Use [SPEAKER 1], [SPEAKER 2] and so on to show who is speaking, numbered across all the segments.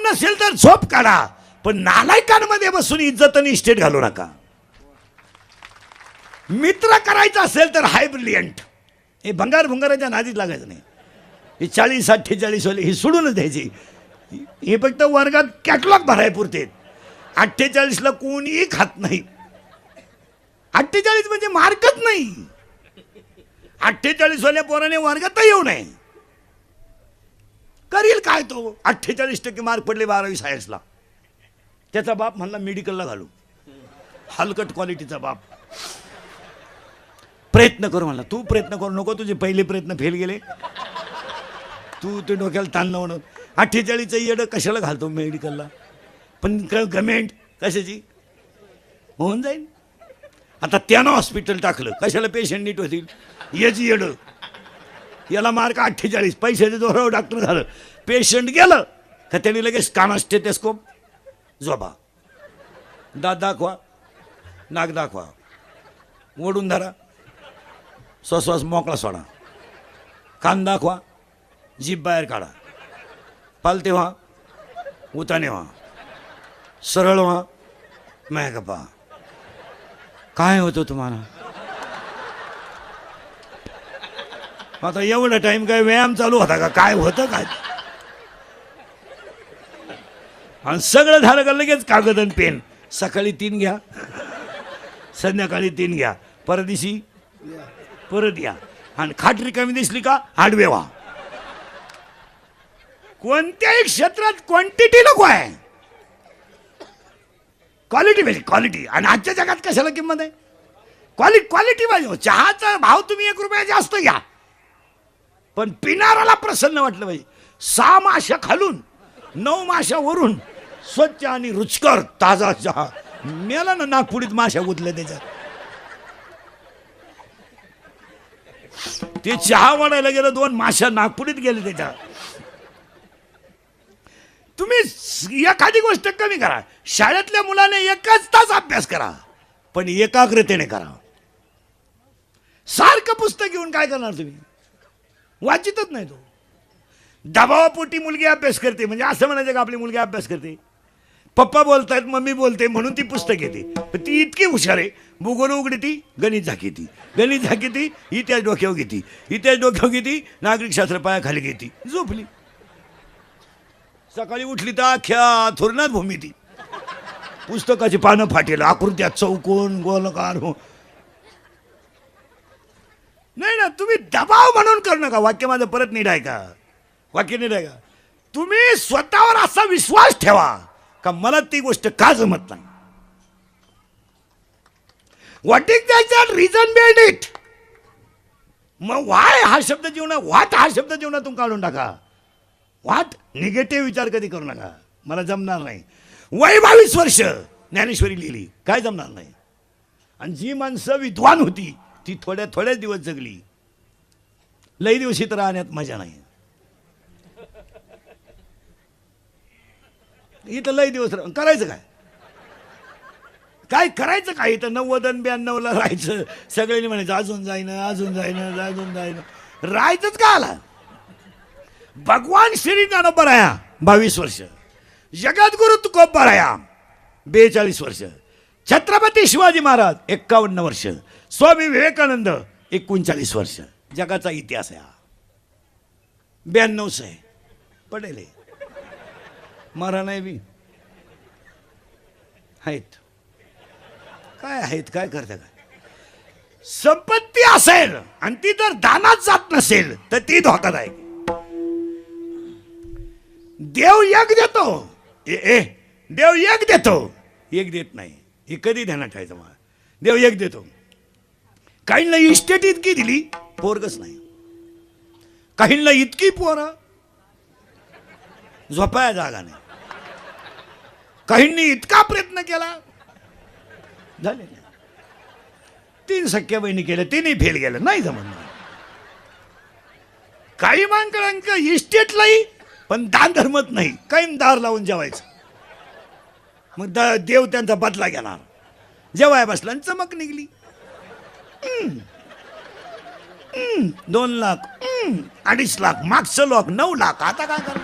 [SPEAKER 1] नसेल तर झोप काढा, पण नालायकांमध्ये बसून इज्जत आणि इस्टेट घालू नका. मित्र करायचा असेल तर हाय ब्रिलियंट. हे भंगाराच्या नादीत लागायचं नाही. हे 40-48 वाले ही सोडूनच द्यायची. हे फक्त वर्गात कॅटलॉग भराय पुरते. 48ला कोणीही खात नाही. 48 म्हणजे मार्कच नाही. 48 वाल्या पोराने वर्गात येऊ नये. करील काय तो? 48% मार्क पडले 12वी सायन्सला. त्याचा बाप म्हणला मेडिकलला घालू. हलकट क्वालिटीचा बाप. प्रयत्न करू म्हणला. तू प्रयत्न करू नको, तुझे पहिले प्रयत्न फेल गेले. तू ते डोक्याला ताण लावणं. 48चं येडं कशाला घालतो मेडिकलला? पण गव्हर्नमेंट कशाची होऊन जाईल. आता त्यानं हॉस्पिटल टाकलं, कशाला पेशंट नीट होतील? याची येडं. याला मार्क 48, पैशाचे जोरावर डॉक्टर झालं. पेशंट गेलं का त्यांनी लगेच काना स्टेथोस्कोप, झोपा, दात दाखवा, नाक दाखवा, ओढून धरा, श्वास मोकळा सोडा, कान दाखवा, जीभ बाहेर काढा, पालते व्हा, उताने व्हा, सरळ व्हा, माग पहा. काय होतं तुम्हाला? आता एवढा टाइम काय व्यायाम चालू होता का? काय होतं काय? आणि सगळं झालं का लगेच कागद आणि पेन. सकाळी 3 घ्या, संध्याकाळी 3 घ्या, परदिशी परत या. आणि खाट रिकामी दिसली का आडवे व्हा. कोणत्याही क्षेत्रात क्वांटिटी नको आहे, क्वालिटी पाहिजे, क्वालिटी. आणि आजच्या जगात कशाला किंमत आहे? क्वालिटी पाहिजे. चहाचा भाव तुम्ही 1 रुपया जास्त घ्या, पण पिणाराला प्रसन्न वाटलं पाहिजे. 6 माश्या खालून 9 माश्या वरून स्वच्छ आणि रुचकर ताजा चहा. मेला ना नागपुडीत माश्या गुतल्या त्याच्यात. ते चहा वाढायला गेलं, 2 माश्या नागपुडीत गेले त्याच्यात. तुम्ही एखादी गोष्ट कमी करा. शाळेतल्या मुलाने 1 तास अभ्यास करा, पण एकाग्रतेने करा. सारखं पुस्तक घेऊन काय करणार तुम्ही? वाचितच नाही तो. दबावापोटी मुलगी अभ्यास करते म्हणजे असं म्हणायचं का आपली मुलगी अभ्यास करते? पप्पा बोलतायत, मम्मी बोलते म्हणून ती पुस्तक घेते. पण ती इतकी हुशार आहे, भूगोल उघडती, गणित झाकीती, गणित झाकीती, इतिहास डोक्यावर घेती, इतिहास डोक्यावर घेती, नागरिकशास्त्र पायाखाली घेती, झोपली. सकाळी उठली तर अख्ख्या थोरणात भूमी ती. पुस्तकाची पानं फाटेल, आकृत्या चौकोन गोलकार. नाही ना, तुम्ही दबाव म्हणून करू नका. वाक्य माझं परत नीट आहे का? वाक्य नीट आहे का? तुम्ही स्वतःवर असा विश्वास ठेवा का मला ती गोष्ट का जमत नाही. What is that reason behind it. मग वाय हा शब्द जीवनात, व्हॉट हा शब्द जीवनातून काढून टाका. व्हॉट निगेटिव्ह विचार कधी करू नका. मला जमणार नाही. वय 22 वर्ष ज्ञानेश्वरी लिहिली, काय जमणार नाही. आणि जी माणसं विद्वान होती ती थोड्याच दिवस जगली. लई दिवस इथं राहण्यात मजा नाही. इथं लई दिवस करायचं काय? काय करायचं काय? इथं 90 आणि 92ला राहायचं. सगळ्यांनी म्हणायचं अजून जाईन, अजून जाईन, अजून जाईन. राहायचंच का आला? भगवान श्री ज्ञानोबराया 22 वर्ष, जगद्गुरु तुकोबराया 42 वर्ष, छत्रपती शिवाजी महाराज 51 वर्ष, स्वामी विवेकानंद 39 वर्ष. जगाचा इतिहास आहे हा. 92 आहे पडेल. मरा नाही बी आहेत. काय आहेत, काय करते काय? संपत्ती असेल आणि ती जर दानात जात नसेल तर ती धोकादायक. देव एक देतो, देव एक देतो, एक देत नाही. हे कधी ध्यानात ठेवायचं मला. देव एक देतो. काहींना इस्टेट इतकी दिली, पोरगच नाही. काहींना इतकी पोरं, झोपाया जागा नाही. काहींनी इतका प्रयत्न केला, झाले. 3 सख्या बहिणी केल्या, 3ही फेल गेलं, नाही जमणार. काही माणसांक इस्टेटलाही पण दान धर्मत नाही. काही दार लावून जेवायचं. मग देव त्यांचा बदला घेणार. जेवाय बसला आणि चमक निघली. 2 लाख, 2.5 लाख, मागचं लाख 9 लाख. आता काय करा?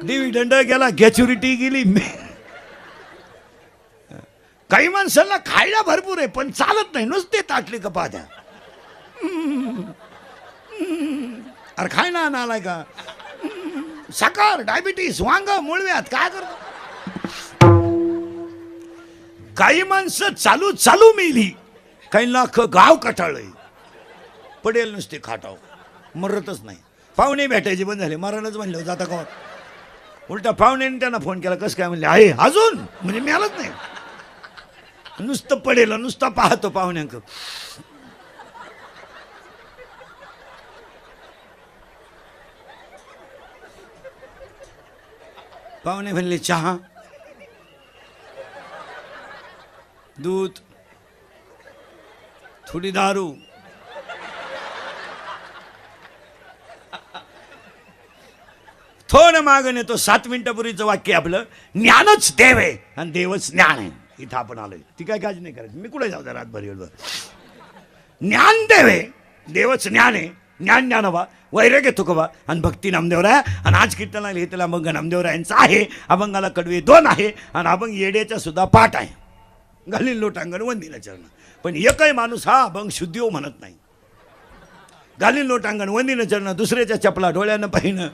[SPEAKER 1] डिव्हिडंड गेला, गॅच्युरिटी गेली. काही माणसांना खायला भरपूर आहे पण चालत नाही, नुसते ताटली कपा द्या. अरे खाय ना आलाय का, साखर, डायबिटीस, वांग, मुळव्यात काय करतो. काही माणसं चालू चालू मेली, काही लाख गाव कटाळलंय, पडेल नुसते खाटाव, मरतच नाही. पाहुणे भेटायचे बंद झाले, मरणच म्हणलं जाता का. उलटा पाहुण्याने त्यांना फोन केला, कसं काय म्हणले, आहे अजून, म्हणजे मिळालंच नाही. नुसतं पडेल, नुसतं पाहतो पाहुण्यांक. पाहुणे म्हणले चहा, दूध, थोडी दारू. थोडं मागं येतो. 7 मिनिटापूर्वीचं वाक्य आपलं, ज्ञानच देव आहे आणि देवच ज्ञान आहे. इथं आपण आलोय, ती काय काळजी नाही करायची. मी कुठे जाऊ द्या रातभर एवढं. ज्ञान देव आहे, देवच ज्ञान आहे. ज्ञान ज्ञानोबा, वैराग्य तुकोबा आणि भक्ती नामदेवराय. आणि आज कीर्तनाला घेतलेला अभंग नामदेवरायांचा आहे. अभंगाला कडवे 2 आहे आणि अभंग येड्याचा सुद्धा पाठ आहे. घालील लोटांगण वंदिना चरण. पण एकही माणूस हा अभंग शुद्धीव म्हणत नाही. घालील लोटांगण वंदिना चरण, दुसऱ्याच्या चपला डोळ्यानं पाहिनं,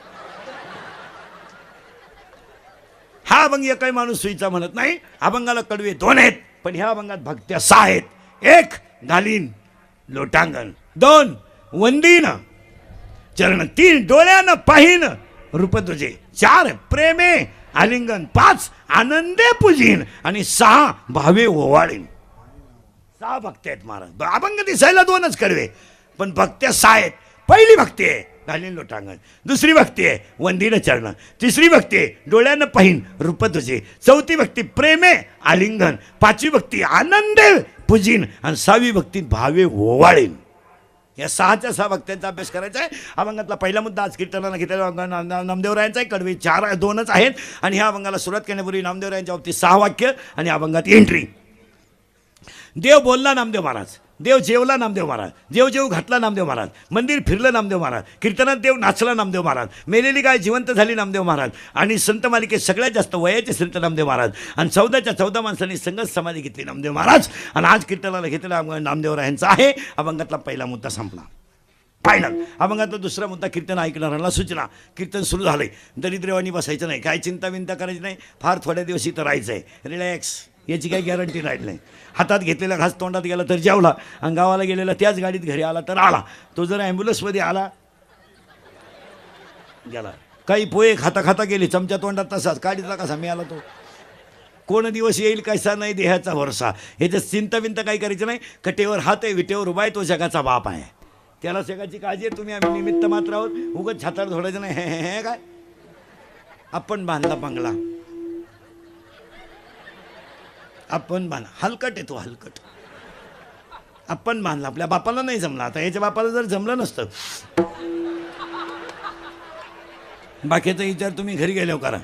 [SPEAKER 1] हा अभंग एकही माणूस सुईचा म्हणत नाही. अभंगाला कडवे 2 आहेत पण ह्या अभंगात भक्त्या 6 आहेत. 1 घालीन लोटांगण, 2 वंदीन चरण, 3 डोळ्यानं पाहिन रूप तुझे, 4 प्रेमे आलिंगन, 5 आनंदे पूजीन आणि 6 भावे ओवाळीन. 6 भक्ती आहेत महाराज. अभंग दिसायला 2च कडवे पण भक्त्या 6 आहेत. पहिली भक्ती आहे घालीन लोटांगण, दुसरी भक्ती आहे वंदीन चरण, तिसरी भक्ती आहे डोळ्यानं पाहिन रूप तुझे, चौथी भक्ती प्रेमे आलिंगन, 5वी भक्ती आनंदे पूजीन आणि 6वी भक्ती भावे ओवाळीन. या 6च्या 6 भक्त्यांचा अभ्यास करायचा आहे. अभंगातला पहिला मुद्दा आज कीर्तनाला घेतलेला नामदेवरायांचा आहे. कडवे 2च आहेत आणि ह्या अभंगाला सुरुवात करण्यापूर्वी नामदेवरायांच्या बाबतीत 6 वाक्य आणि अभंगात एंट्री. देव बोलला नामदेव महाराज, देव जेवला नामदेव महाराज, जेव घातला नामदेव महाराज, मंदिर फिरलं नामदेव महाराज, कीर्तनात देव नाचला नामदेव महाराज, मेलेली गाय जिवंत झाली नामदेव महाराज आणि संत मालिकेत सगळ्यात जास्त वयाचे संत नामदेव महाराज आणि 14च्या माणसांनी संगत समाधी घेतली नामदेव महाराज. आणि आज कीर्तनाला घेतलेला नामदेवरायांचा आहे. अभंगातला पहिला मुद्दा संपला, फायनल. अभंगातला दुसरा मुद्दा कीर्तन ऐकणाऱ्यांना सूचना. कीर्तन सुरू झालंय, दरिद्रवाणी बसायचं नाही, काय चिंता विंता करायची नाही, फार थोड्या दिवस इथं राहायचं आहे, रिलॅक्स, याची काही गॅरंटी राहिली नाही. हातात घेतलेला घास तोंडात गेला तर जेवला आणि गावाला गेलेला त्याच गाडीत घरी आला तर आला. तो जर ॲम्ब्युलन्समध्ये आला गेला. काही पोहे खाता खाता गेले चमच्या तोंडात, तसाच काढीतला कसा मिळाला तो. कोण दिवस येईल कैसा नाही देहाचा भरोसा. ह्याच्यात चिंता विंता काही करायचं नाही. कटेवर हात आहे, विटेवर उभा आहे, तो जगाचा बाप आहे. त्याला जगाची काळजी आहे. तुम्ही आम्ही निमित्त मात्र आहोत. उगाच छातार धोडायचं नाही. हे काय आपण बांधला बंगला, आपण बांधला, हलकट आहे तो, हलकट आपण बांधला. आपल्या बापाला नाही जमला. आता याच्या बापाला जर जमलं नसतं, बाकीचा विचार तुम्ही घरी गेल्यावर करा.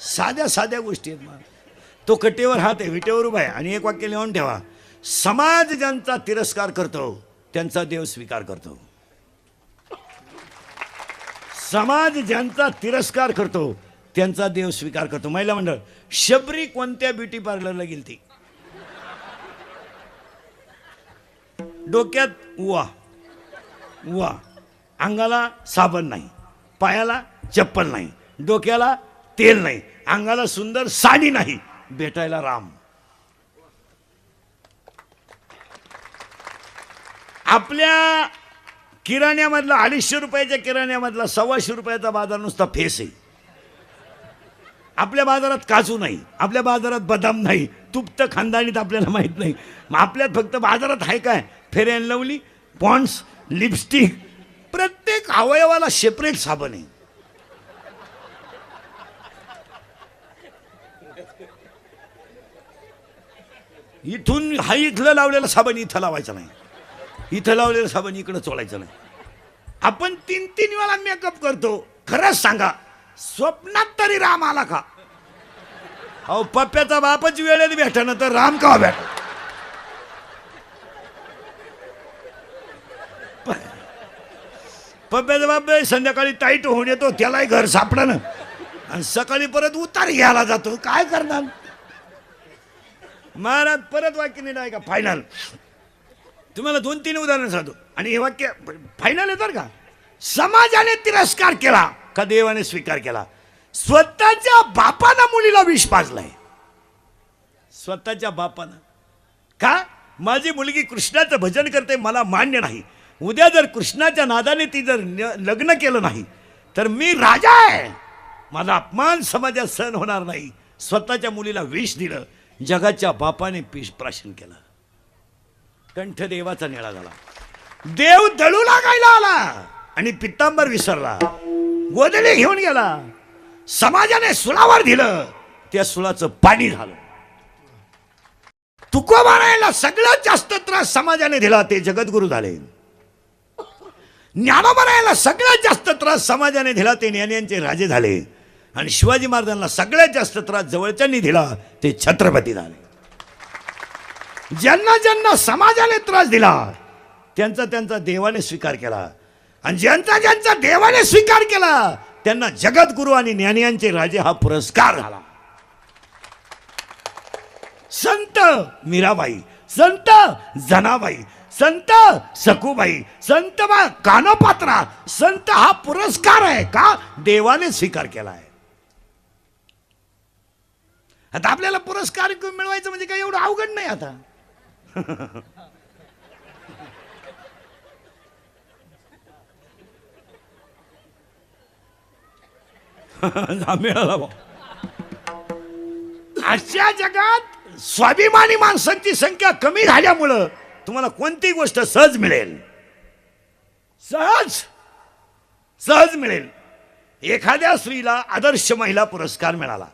[SPEAKER 1] साध्या साध्या गोष्टी आहेत. तो कटेवर हात आहे, विटेवर उभा आहे. आणि एक वाक्य लिहून ठेवा, समाज ज्यांचा तिरस्कार करतो त्यांचा देव स्वीकार करतो. समाज ज्यांचा तिरस्कार करतो त्यांचा देव स्वीकार करतो. महिला मंडळ, शबरी कोणत्या ब्युटी पार्लरला गेली ती? डोक्यात उवा उवा, अंगाला साबण नाही, पायाला चप्पल नाही, डोक्याला तेल नाही, अंगाला सुंदर साडी नाही, भेटायला राम. आपल्या किराण्यामधला 250 रुपयाच्या किराण्यामधला 125 रुपयाचा बाजार नुसता फेस आहे. आपल्या बाजारात काजू नाही, आपल्या बाजारात बदाम नाही, तूप तर खानदानीत आपल्याला माहीत नाही. मग आपल्यात फक्त बाजारात आहे काय, fair and lovely, Pond's, lipstick, प्रत्येक अवयवाला सेपरेट साबण आहे. इथून हा इथलं लावलेला साबण इथं लावायचा नाही, इथं लावलेलं साबण इकडं चोळायचं नाही. आपण 3-3 वेळा मेकअप करतो. खरंच सांगा, स्वप्नात तरी राम आला का? अहो, पप्प्याचा बापच वेळेत भेटणं तर राम का भेट? पप्प्याचा बाप संध्याकाळी टाईट होऊन येतो, त्यालाही घर सापडणं. आणि सकाळी परत उतार घ्यायला जातो. काय करणार महाराज? परत वाक्य नीट आहे का? फायनल. तुम्हाला 2-3 उदाहरण सांगतो आणि हे वाक्य फायनल येतात का? समाजाने तिरस्कार केला का देवाने स्वीकार केला? स्वतःच्या बापानं मुलीला विष पाजलाय. स्वतःच्या बापानं. का? माझी मुलगी कृष्णाचं भजन करते, मला मान्य नाही. उद्या जर कृष्णाच्या नादाने ती जर लग्न केलं नाही तर मी राजा आहे, माझा अपमान समाजात सहन होणार नाही. स्वतःच्या मुलीला विष दिलं. जगाच्या बापाने प्राशन केलं. कंठ देवाचा निळा झाला. देव दळू लागायला आला आणि पित्तांबर विसरला. गोदडी घेऊन गेला. समाजाने सुळावर दिलं, त्या सुळाचं पाणी झालं. तुकोबारायला सगळ्यात जास्त त्रास समाजाने दिला, ते जगद्गुरु झाले. ज्ञानोबारायला सगळ्यात जास्त त्रास समाजाने दिला, ते ज्ञानियांचे राजे झाले. आणि शिवाजी महाराजांना सगळ्यात जास्त त्रास जवळच्यांनी दिला, ते छत्रपती झाले. ज्यांना ज्यांना समाजाने त्रास दिला त्यांचा त्यांचा देवाने स्वीकार केला, आणि ज्यांचा ज्यांचा देवाने स्वीकार केला त्यांना जगद्गुरु आणि ज्ञानियांचे राजे हा पुरस्कार झाला. संत मीराबाई, संत जनाबाई, संत सखूबाई, संत कानोपात्रा, संत हा पुरस्कार आहे का? देवाने स्वीकार केला आहे. आता आपल्याला पुरस्कार मिळवायचं म्हणजे काही एवढं अवघड नाही. आता मिळाला. अशा जगात स्वाभिमानी माणसांची संख्या कमी झाल्यामुळं तुम्हाला कोणतीही गोष्ट सहज मिळेल. सहज सहज मिळेल. एखाद्या स्त्रीला आदर्श महिला पुरस्कार मिळाला.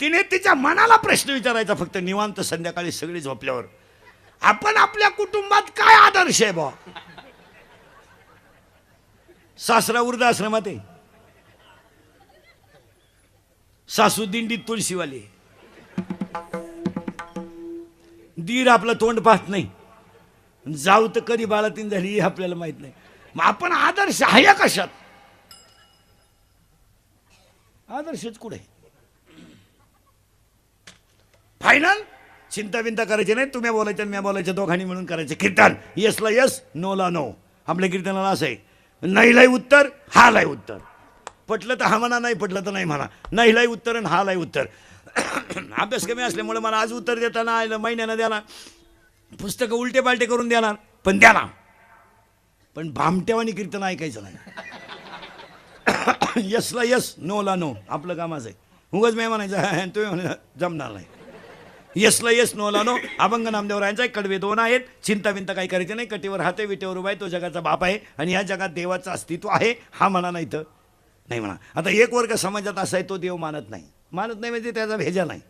[SPEAKER 1] तिने तिच्या मनाला प्रश्न विचारायचा फक्त निवांत संध्याकाळी सगळी झोपल्यावर, आपण आपल्या कुटुंबात काय आदर्श आहे बा? सासरा वृद्धाश्रमात आहे, सासू दिंडीत तुळशीवाली, दीर आपलं तोंड पाहत नाही, जाऊ तर कधी बाळातीन झाली हे आपल्याला माहित नाही. मग आपण आदर्श आहे कशात? आदर्शच कुठे? फायनल चिंता बिंता करायची नाही. तुम्ही बोलायचं मी बोलायचं, दोघांनी मिळून करायचं कीर्तन. यसला यस, नोला नो. आपल्या कीर्तनाला असं आहे, नाहीलाही उत्तर, हालाही उत्तर. पटलं तर हा म्हणा, नाही पटलं तर नाही म्हणा. नाहीलाही उत्तर आणि हालाही उत्तर. अभ्यास कमी असल्यामुळे मला आज उत्तर देताना महिन्यानं द्याना, पुस्तकं उलटे पालटे करून देणार, पण द्याना. पण भामट्यावानी कीर्तन ऐकायचं नाही. यसला यस, नोला नो. आपलं काम असं आहे. उगाच मी म्हणायचं तुम्ही म्हणायचं जमणार नाही. यसला यस, नोला नो. अभंग नामदेवरायांचा कडवे 2 आहेत. चिंता बिंता काही करायची नाही. कटीवर हाते, विटेवर उभा आहे, तो जगाचा बाप आहे आणि ह्या जगात देवाचं अस्तित्व आहे. हा म्हणा, नाही तर नाही म्हणा. आता एक वर्ग समाजात असा आहे, तो देव मानत नाही. मानत नाही म्हणजे त्याचा भेजा नाही.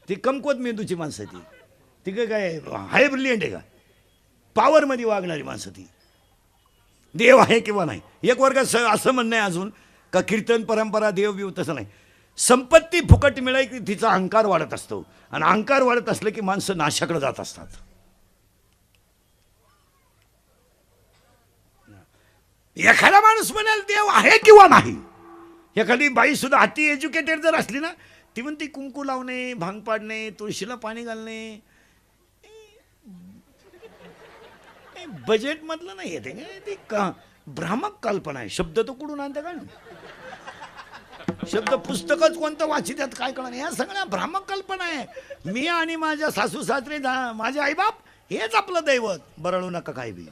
[SPEAKER 1] ती कमकुवत मेंदूची माणसं ती काय हाय ब्रिलियंट आहे का? पॉवरमध्ये वागणारी माणसं ती. देव आहे किंवा नाही. एक वर्ग असं म्हणणं आहे अजून का कीर्तन परंपरा देव बिव, तसं नाही. संपत्ती फुकट मिळाली की तिचा अहंकार वाढत असतो, आणि अहंकार वाढत असलं की माणसं नाशाकडे जात असतात. एखादा माणूस म्हणाल देव आहे किंवा नाही. एखादी बाई सुद्धा अति एज्युकेटेड जर असली ना, ती म्हणते कुंकू लावणे, भांग पाडणे, तुळशीला पाणी घालणे बजेट मधलं नाही येते का? ती भ्रामक कल्पना आहे. शब्द तो कुठून आणते का? शब्द पुस्तकच कोणतं वाचित त्यात काय कळणार? ह्या सगळ्या भ्रामक कल्पना आहे. मी आणि माझ्या सासू सासरे, माझे आईबाप हेच आपलं दैवत. बरळू नका काय बी.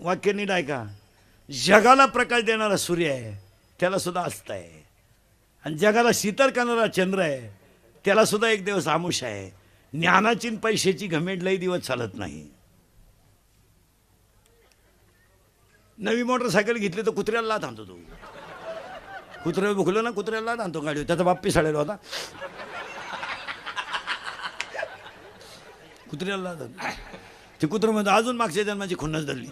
[SPEAKER 1] वाक्य नीट ऐका. जगाला प्रकाश देणारा सूर्य आहे, त्याला सुद्धा अस्त आहे. आणि जगाला शीतल करणारा चंद्र आहे, त्याला सुद्धा एक दिवस आमुष आहे. ज्ञानाची पैशाची घमेंड लई दिवस चालत नाही. नवी मोटरसायकल घेतली तर कुत्र्याला लाथ आणतो. तो कुत्र्याला भुकलं ना, कुत्र्याला लाथ आणतो गाडीवर. त्याचा बाप पिसाळलेला होता, कुत्र्याला लाथ आणतो. ते कुत्र म्हणतो अजून मागच्या जन्माची खुन्नस धरली.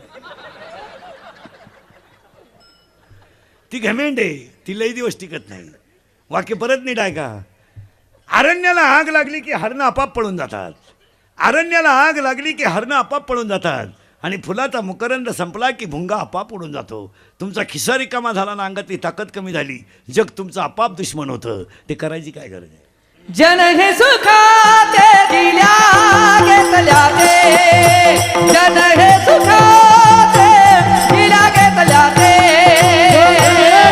[SPEAKER 1] ती घमेंड आहे, ती लई दिवस टिकत नाही. वाक्य परत नीट ऐका. अरण्याला आग लागली की हरणं आपाप पळून जातात. अरण्याला आग लागली की हरणं आपाप पळून जातात. आणि फुलाचा मुकरंद संपला की भुंगा आपाप उडून जातो. तुमचा खिसा रिकामा झाला ना, अंगातली ताकद कमी झाली, जग तुमचं आपाप दुश्मन होतं. ते करायची काय गरज आहे?
[SPEAKER 2] जन हे सुखाते दिल्या घेतल्या ते, जन हे सुखाते दिल्या घेतल्या ते,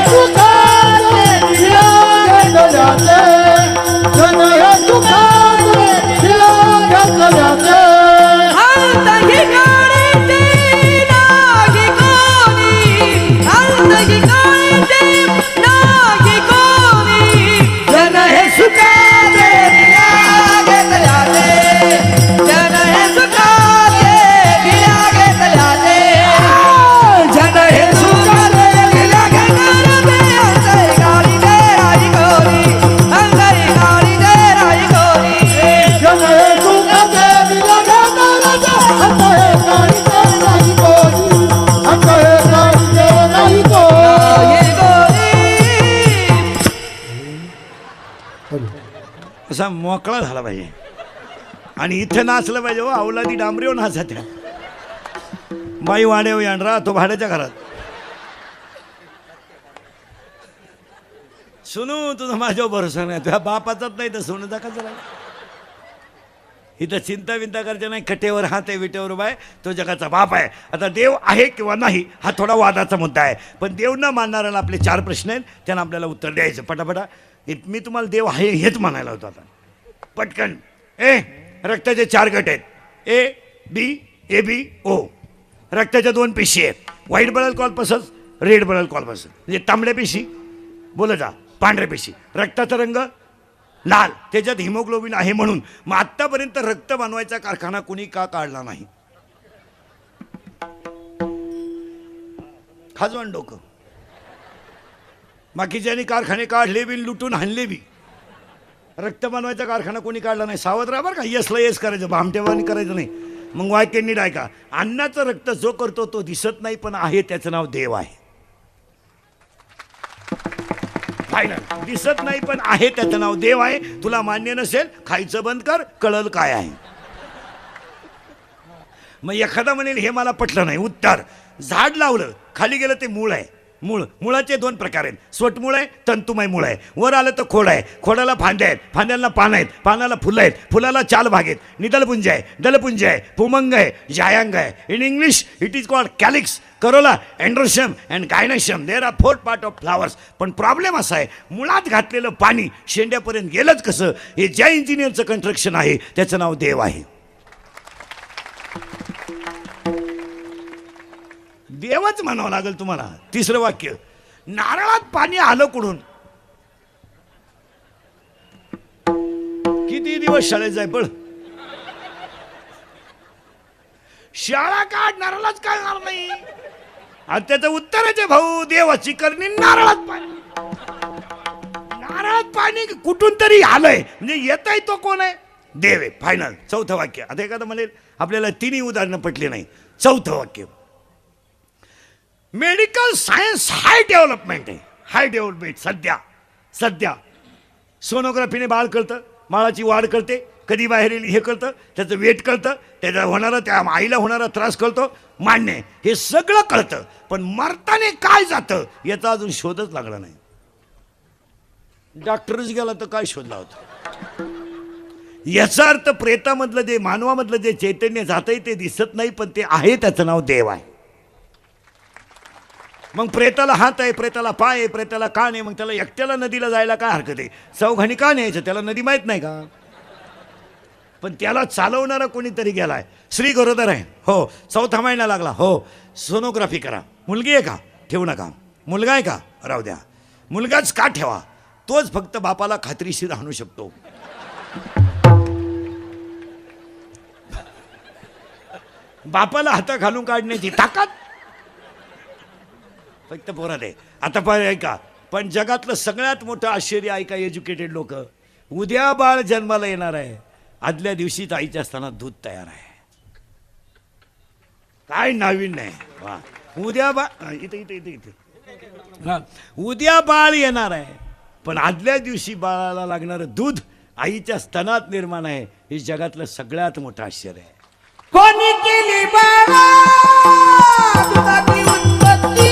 [SPEAKER 3] सुखाते दिल्या घेतल्या ते, जन हे सुखाते दिल्या घेतल्या ते.
[SPEAKER 2] अंतही काळीचे नाही कोणी, अंतही काळीचे नाही कोणी, जन हे सुखाते दिल्या घेतल्या ते, जन हे सुखाते दिल्या घेतल्या ते, जन हे सुखाते दिल्या घेतल्या ते. अंतही काळीचे नाही कोणी, अंतही काळीचे नाही कोणी,
[SPEAKER 3] जन हे सुखाते दिल्या घेतल्या ते, अंत हे काळीचे नाही कोणी, अंत हे काळीचे नाही कोणी.
[SPEAKER 1] असा मोकळा झाला पाहिजे आणि इथे नाचलं पाहिजे. हो अवलादी डांबरीव नाचत्या बाई वाड्यावर यांडरा तो भाड्याच्या घरात. सुनू तुझा माझ्यावर भरोसा नाही, तुझ्या बापाचाच नाही तर सोनूचा का जरा. इथं चिंता विंता करायचं नाही. कटेवर हात आहे विटेवर बाय, तो जगाचा बाप आहे. आता देव आहे किंवा नाही हा थोडा वादाचा मुद्दा आहे, पण देव न मानणाऱ्याला आपले 4 प्रश्न आहेत, त्यांना आपल्याला उत्तर द्यायचं पटापटा. मी तुम्हाला देव आहे हेच म्हणायला होतो. आता पटकन. रक्ताचे 4 गट आहेत, A B A B O. रक्ताच्या 2 पेशी आहेत, व्हाईट ब्लड कॉर्पसस, रेड ब्लड कॉर्पसस. म्हणजे तांबड्या पेशी बोला जा, पांढऱ्या पेशी. रक्ताचा रंग लाल, त्याच्यात हिमोग्लोबिन आहे म्हणून. मग आत्तापर्यंत रक्त बनवायचा कारखाना कोणी का काढला नाही? खाजवण डोकं. बाकीच्यांनी कारखाने काढले बी, लुटून हाणले बी. रक्त बनवायचा कारखाना कोणी काढला नाही. सावध राहा बरं का. यसला येस करायचं, भामटेवानी करायचं नाही. मग वाक्यांनी डायका. अन्नाचं रक्त जो करतो तो दिसत नाही पण आहे, त्याचं नाव देव आहे. फायनल. दिसत नाही पण आहे, त्याचं नाव देव आहे. तुला मान्य नसेल, खायचं बंद कर, कळल काय आहे. मग एखादा म्हणेल हे मला पटलं नाही. उत्तर. झाड लावलं, खाली गेलं ते मूळ आहे. मुळाचे 2 प्रकार आहेत, स्वटमूळ आहे, तंतुमय मूळ आहे. वर आलं तर खोड आहे, खोडाला फांद्या आहेत, फांद्यांना पानं आहेत, पानाला फुलं आहेत, फुलाला 4 भाग आहेत. निदलपुंज आहे, दलपुंज आहे, पुमंग आहे, जायांग आहे. In English it is called calyx, Corolla, androecium and gynoecium. There are 4 part of flowers. पण प्रॉब्लेम असा आहे, मुळात घातलेलं पाणी शेंड्यापर्यंत गेलंच कसं? हे ज्या इंजिनियरचं कन्स्ट्रक्शन आहे त्याचं नाव देव आहे. देवच म्हणावं लागेल तुम्हाला. 3रं वाक्य. नारळात पाणी आलं कुठून? किती दिवस शाळेत जाय पण शाळा काढणारालाच कळणार नाही. आणि त्याचं उत्तराचे भाऊ, देवाची करणी नारळात पाणी. नारळात पाणी कुठून तरी आलंय म्हणजे येत आहे, तो कोण आहे? देव आहे. फायनल. 4थं वाक्य. आता एखादं म्हणेल आपल्याला 3ही उदाहरणं पटली नाही. 4थं वाक्य. मेडिकल सायन्स हाय डेव्हलपमेंट आहे. हाय डेव्हलपमेंट. सध्या सोनोग्राफीने बाळ कळतं, बाळाची वाढ कळते, कधी बाहेर येईल हे कळतं, त्याचं वेट कळतं, त्याचा होणारा, त्या आईला होणारा त्रास कळतो. मान्य आहे, हे सगळं कळतं. पण मरताने काय जातं याचा अजून शोधच लागला नाही. डॉक्टरच गेला तर काय शोधला होता? याचा अर्थ प्रेतामधलं जे, मानवामधलं जे चैतन्य जातंय ते दिसत नाही पण ते आहे, त्याचं नाव देव आहे. मग प्रेताला हात आहे, प्रेताला पाय आहे, प्रेताला कान आहे, मग त्याला एकट्याला नदीला जायला काय हरकत आहे? चौघांनी का न्यायचं? त्याला नदी माहीत नाही का? पण त्याला चालवणारा कोणीतरी गेलाय. श्री गरोदर आहे, हो, 4था महिना लागला, हो, सोनोग्राफी करा. मुलगी आहे का? ठेवू नका. मुलगा आहे का? राहू द्या. मुलगाच का ठेवा? तोच फक्त बापाला खात्रीशीर आणू शकतो. बापाला हाता घालून काढण्याची ताकद फक्त पोरात आहे. आता पण ऐका, पण जगातलं सगळ्यात मोठं आश्चर्य ऐका एज्युकेटेड लोक. उद्या बाळ जन्माला येणार आहे, आदल्या दिवशीच आईच्या स्थानात दूध तयार आहे. काय नवीन नाही. वा. उद्या बाळ इथे इथे इथे इथे उद्या बाळ येणार आहे, पण आदल्या दिवशी बाळाला लागणारं दूध आईच्या स्तनात निर्माण आहे. हे जगातलं सगळ्यात मोठं आश्चर्य आहे.
[SPEAKER 2] कोणी केली बाळा दुधाची उत्पत्ती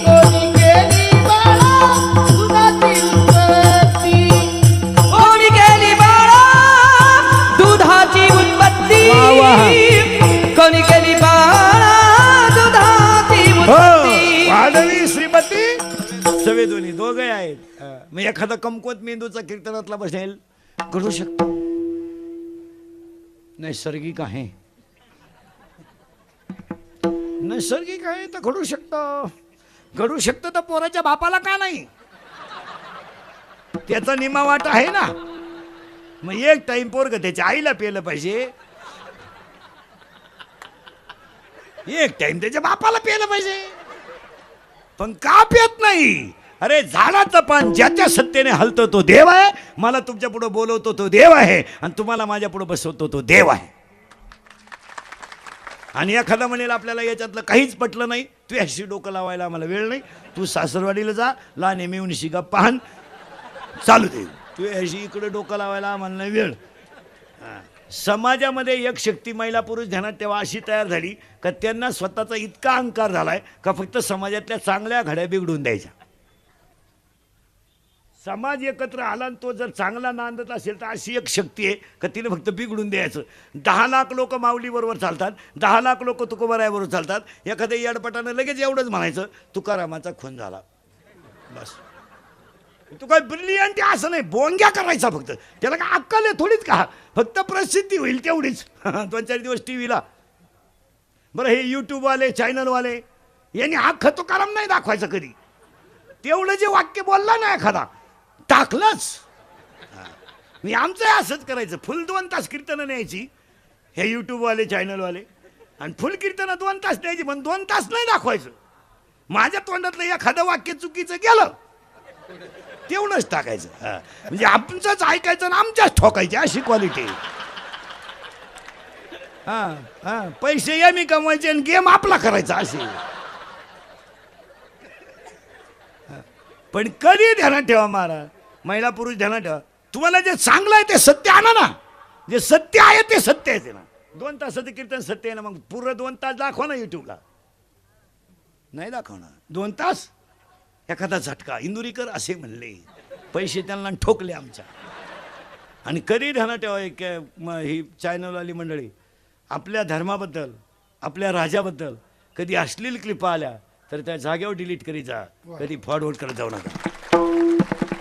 [SPEAKER 3] कोणी केली बाळा दुधाची उत्पत्ती
[SPEAKER 2] कोणी केली बाळा दुधाची उत्पत्ती
[SPEAKER 1] वा, वा.
[SPEAKER 2] कोणी केली बाळा दुधाची उत्पत्ती
[SPEAKER 1] वाढवी श्रीमती सवेदोनी दोघे आहेत मग एखादा कमकुवत मेंदूचा कीर्तनातला बसेल घडू शकतो नैसर्गिक आहे नैसर्गिक आहे तर घडू शकतं तर पोराच्या बापाला का नाही त्याचा निमा वाट आहे ना मग एक टाइम पोरग त्याच्या आईला पेलं पाहिजे एक टाइम त्याच्या बापाला पेलं पाहिजे पण का पेत नाही अरे झाडाचं पान ज्याच्या सत्तेने हलतो तो देव आहे मला तुमच्या पुढे बोलवतो तो देव आहे आणि तुम्हाला माझ्या पुढे बसवतो तो देव आहे आणि एखादा म्हणेल आपल्याला याच्यातलं काहीच पटलं नाही तू अशी डोकं लावायला आम्हाला वेळ नाही तू सासरवाडीला जा लहान मिळून गप्पा पाहन चालू दे तू अशी इकडे डोकं लावायला आम्हाला नाही वेळ समाजामध्ये एक शक्ती महिला पुरुष ध्यानात तेव्हा अशी तयार झाली का त्यांना स्वतःचा इतका अहंकार झालाय का फक्त समाजातल्या चांगल्या घड्या बिघडून द्यायच्या समाज एकत्र आला आणि तो जर चांगला नांदत असेल तर अशी एक शक्ती आहे का तिने फक्त बिघडून द्यायचं 10 लाख लोक माऊलीबरोबर चालतात 10 लाख लोक तुकोबारायाबरोबर चालतात एखाद्या येडपटानं लगेच एवढंच म्हणायचं तुकारामाचा खून झाला बस तू काय ब्रिलियंट आहे असं नाही बोंग्या करायचा फक्त त्याला काय अक्कल आहे थोडीच का फक्त प्रसिद्धी होईल तेवढीच 2-4 दिवस टी व्हीला बरं हे यूट्यूबवाले चॅनलवाले यांनी अख्ख तुकाराम नाही दाखवायचं कधी तेवढं जे वाक्य बोलला ना एखादा टाकलंच मी आमचं असंच करायचं फुल 2 तास कीर्तनं न्यायची हे यूट्यूबवाले चॅनलवाले आणि फुल कीर्तनं 2 तास न्यायची पण 2 तास नाही दाखवायचं माझ्या तोंडातलं एखादं वाक्य चुकीचं गेलं तेवढंच टाकायचं म्हणजे आमचंच ऐकायचं आणि आमच्याच ठोकायची अशी क्वालिटी पैसे या मी कमवायचे आणि गेम आपला करायचा अशी पण कधी ध्यानात ठेवा महाराज महिला पुरुष ध्यानात ठेवा तुम्हाला जे चांगलं आहे ते सत्य आणा ना जे सत्य आहे ते सत्य आहे ना 2 तासाचं कीर्तन सत्य आहे ना मग पूर्ण 2 तास दाखवा ना युट्यूबला नाही दाखवणार 2 तास एखादा झटका इंदुरीकर असे म्हणले पैसे त्यांना ठोकले आमच्या आणि कधी ध्यानात ठेवा एक ही चॅनलवाली मंडळी आपल्या धर्माबद्दल आपल्या राजाबद्दल कधी अश्लील क्लिपा आल्या तर त्या जागेवर डिलीट करीत जा कधी फॉरवर्ड करत जाऊ नका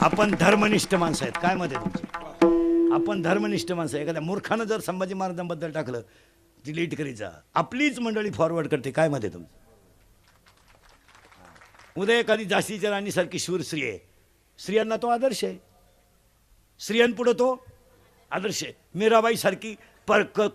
[SPEAKER 1] आपण धर्मनिष्ठ माणसं आहेत काय मत आहे तुमचं आपण धर्मनिष्ठ माणसं आहे एखाद्या मूर्खानं जर संभाजी महाराजांबद्दल टाकलं डिलीट करीत जा आपलीच मंडळी फॉरवर्ड करते काय मत आहे तुमचं उद्या एखादी झाशीच्या राणीसारखी शूर स्त्री आहे स्त्रियांना तो आदर्श आहे स्त्रियांपुढं तो आदर्श आहे मीराबाई सारखी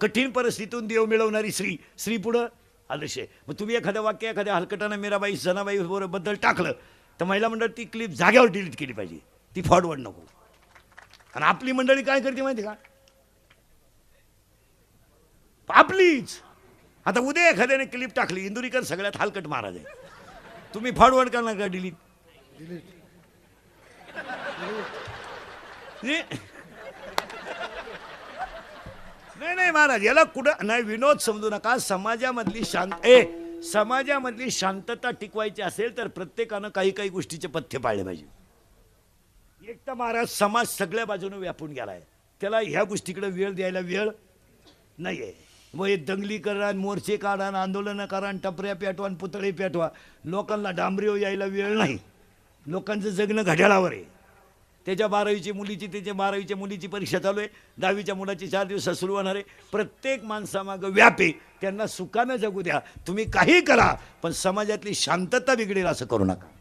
[SPEAKER 1] कठीण परिस्थितीतून देव मिळवणारी स्त्री पुढं आदर्श आहे मग तुम्ही एखाद्या वाक्य एखाद्या हलकटानं मीराबाई जनाबाई बद्दल टाकलं तर महिला मंडळ ती क्लिप जागेवर डिलीट केली पाहिजे ती फॉरवर्ड नको आणि आपली मंडळी काय करते माहिती का आपलीच आता उद्या एखाद्याने क्लिप टाकली इंदुरीकर सगळ्यात हलकट महाराज आहे तुम्ही फॉरवर्ड करणार का डिलीट नाही महाराज याला कुठं नाही विनोद समजू नका समाजामधली शांतता टिकवायची असेल तर प्रत्येकानं काही गोष्टीचे पथ्य पाळले पाहिजे एक तर महाराज समाज सगळ्या बाजूने व्यापून गेलाय त्याला ह्या गोष्टीकडे वेळ द्यायला वेळ नाहीये मग हे दंगली करा मोर्चे काढा आंदोलनं करा टपऱ्या पेटवा पुतळे पेटवा लोकांना डांबरीवर यायला वेळ नाही लोकांचं जगणं घड्याळावर आहे त्याच्या 12वीची मुलीची त्याच्या 12वीच्या मुलीची परीक्षा चालू आहे 10वीच्या मुलाची 4 दिवसात सुरू होणार आहे प्रत्येक माणसामागं व्याप आहे त्यांना सुखानं जगू द्या तुम्ही काही करा पण समाजातली शांतता बिघडेल असं करू नका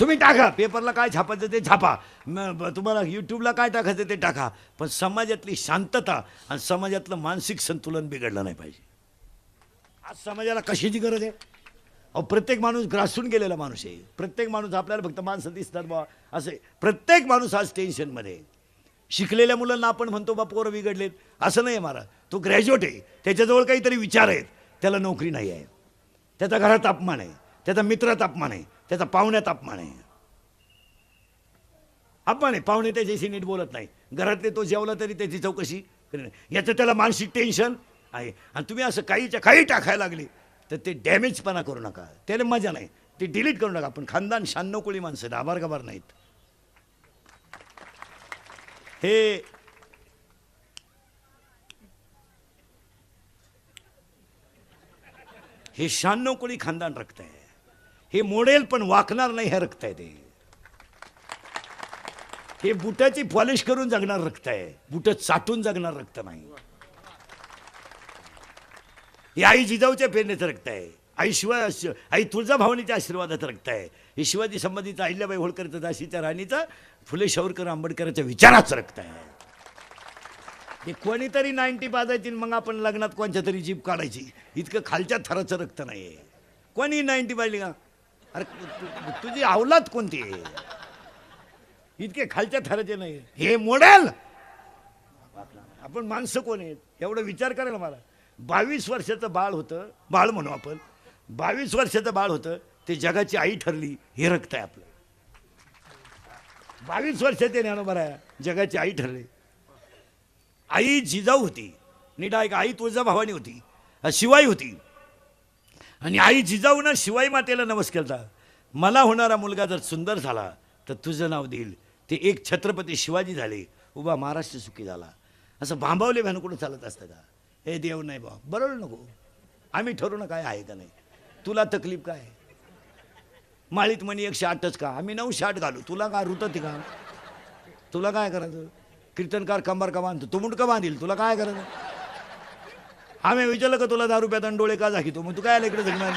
[SPEAKER 1] तुम्ही टाका पेपरला काय छापायचं ते छापा तुम्हाला यूट्यूबला काय टाकायचं ते टाका पण समाजातली शांतता आणि समाजातलं मानसिक संतुलन बिघडलं नाही पाहिजे आज समाजाला कशाची गरज आहे अहो प्रत्येक माणूस ग्रासून गेलेला माणूस आहे प्रत्येक माणूस आपल्याला फक्त माणसं दिसतात बा असे प्रत्येक माणूस आज टेन्शनमध्ये शिकलेल्या मुलांना आपण म्हणतो बा पोरं बिघडलेत असं नाही महाराज तो ग्रॅज्युएट आहे त्याच्याजवळ काहीतरी विचार आहेत त्याला नोकरी नाही आहे त्याचा घरात अपमान आहे त्याचा मित्रात अपमान आहे त्याचा पाहुण्यात अपमान आहे अपमान आहे पाहुणे त्याच्याशी नीट बोलत नाही घरातले तो जेवला तरी त्याची चौकशी याचं त्याला मानसिक टेन्शन आहे. आणि तुम्ही असं काहीच्या काही टाकायला लागले तर ते डॅमेजपणा करू नका, त्याला मजा नाही, ते डिलीट करू नका. आपण खानदान 96 कोळी माणसं आभार गबार नाहीत. हे हे 96 कोळी खानदान रक्त आहे. हे मोडेल पण वाकणार नाही हे रक्त आहे. हे बुटाची पॉलिश करून जगणार रक्त आहे, बुट चाटून जगणार रक्त नाही. हे आई जिजाऊच्या प्रेरणेचं रक्त आहे, आई तुळजाभवानीच्या आशीर्वादाचं रक्त आहे. हे शिवाजी संबंधीचं अहिल्याबाई होळकरचं, झाशीच्या राणीचं, फुले शाहूरकर आंबेडकरांच्या विचाराचं रक्त आहे. हे कोणीतरी 90 पाजायची मग आपण लग्नात कोणत्या तरी जीभ काढायची, इतकं खालच्या थराचं रक्त नाही आहे. कोणी 90 पाहिली का? अरे तुझी अवलाद कोणती आहे? इतके खालच्या थराचे नाही. हे मोडेल. आपण माणसं कोण आहेत एवढं विचार करायला. मला 22 वर्षाचं बाळ होतं, बाळ म्हणू आपण, 22 वर्षाचं बाळ होतं, ते जगाची आई ठरली. हे रक्त आहे आपलं. 22 वर्षाचे ज्ञानोबा आहे, जगाची आई ठरली. आई जिजाऊ होती, नीट आहे का? आई तुळजाभवानी होती, शिवाई होती. आणि आई जिजाऊनं शिवाई मातेला नमस केला, मला होणारा मुलगा जर सुंदर झाला तर तुझं नाव देईल. ते एक छत्रपती शिवाजी झाले, उभा महाराष्ट्र सुखी झाला. असं भांबावले भ्यानं कुठं चालत असतं का? हे देव नाही बा, बरोबर नको. आम्ही ठरवू ना काय आहे का नाही. तुला तकलीफ काय? माळीत म्हणी 108च का? आम्ही 908 घालू. तुला काय रुतती का? तुला काय करायचं? कीर्तनकार कंबार का बांधतो, तो मुंडका बांधील, तुला काय करायचं? आम्ही विचारलं का तुला दारू प्याताना डोळे का झाकीतो, मग तू काय आला इकडे जगणार?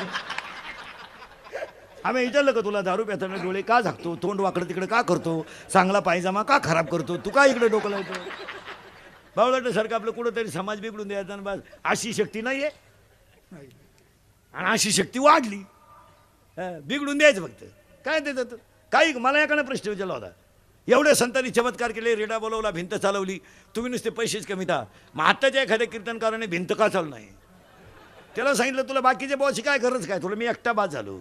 [SPEAKER 1] आम्ही विचारलं का तुला दारू प्याताना डोळे का झाकतो, तोंड वाकडं तिकडे का करतो, चांगला पायजामा का खराब करतो, तू काय इकडे डोकं लावतो? बावळाटासारखं आपलं कुठंतरी समाज बिघडून द्यायचा ना. बस अशी शक्ती नाही आहे, आणि अशी शक्ती वाढली, बिघडून द्यायचं फक्त. काय देतात काही? मला एकाने प्रश्न विचारला होता, एवढे संतांनी चमत्कार केले, रेडा बोलवला, भिंत चालवली, तुम्ही नुसते पैसेच कमी था, मग आत्ताच्या एखाद्या कीर्तनकाराने भिंत का चालू नाही? त्याला सांगितलं तुला बाकीच्या बॉसची काय गरज काय, तुला मी एकटा बाद झालो,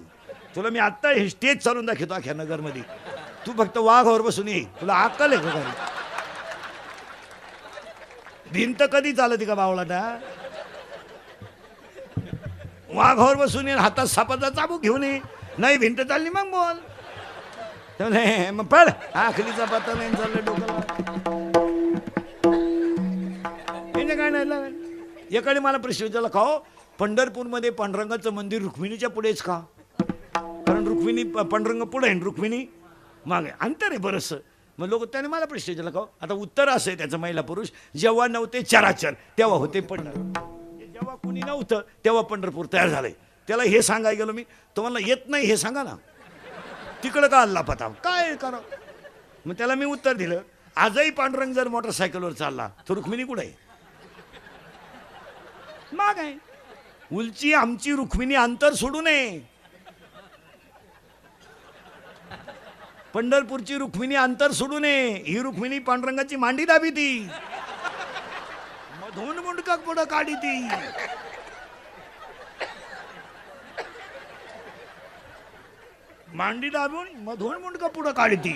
[SPEAKER 1] तुला मी आत्ता हे स्टेज चालून दाखवतो अख्या नगरमध्ये, तू फक्त वाघावर बसून ये, तुला अक्कल आहे का? भिंत कधी चालती का बावळाटा? वाघावर बसून ये, हातात सापाचा चाबूक घेऊन ये, नाही भिंत चालली मग बोल. मग पड आखलीचा पत्ता नाही चाललं डोक्याला. काय नाही. एकाने मला प्रश्न विचारला, का हो पंढरपूरमध्ये पांडुरंगाचं मंदिर रुक्मिणीच्या पुढेच का? कारण रुक्मिणी पांडुरंग पुढे आहे, रुक्मिणी मागे, अंतर आहे बरंचसं. मग लोक त्याने मला प्रश्न विचारला, का आता उत्तर असं आहे त्याचं, महिला पुरुष जेव्हा नव्हते चराचर तेव्हा होते पंढरपूर, जेव्हा कुणी नव्हतं तेव्हा पंढरपूर तयार झालंय. त्याला हे सांगायला गेलो मी, तुम्हाला येत नाही हे सांगा ना, तिकडं का अल्ला पता काय करा. मग त्याला मी उत्तर दिलं, आजही पांडुरंग जर मोटरसायकलवर चालला तर रुक्मिणी कुठे आहे? माग आहे. उलची आमची रुक्मिणी अंतर सोडू नये. पंढरपूरची रुक्मिणी अंतर सोडू नये. ही रुक्मिणी पांडुरंगाची मांडी दाबी ती, मधून मुंडका पुढं काढी ती. मांडी दाबून मधून मुंडका पुढं काढी ती.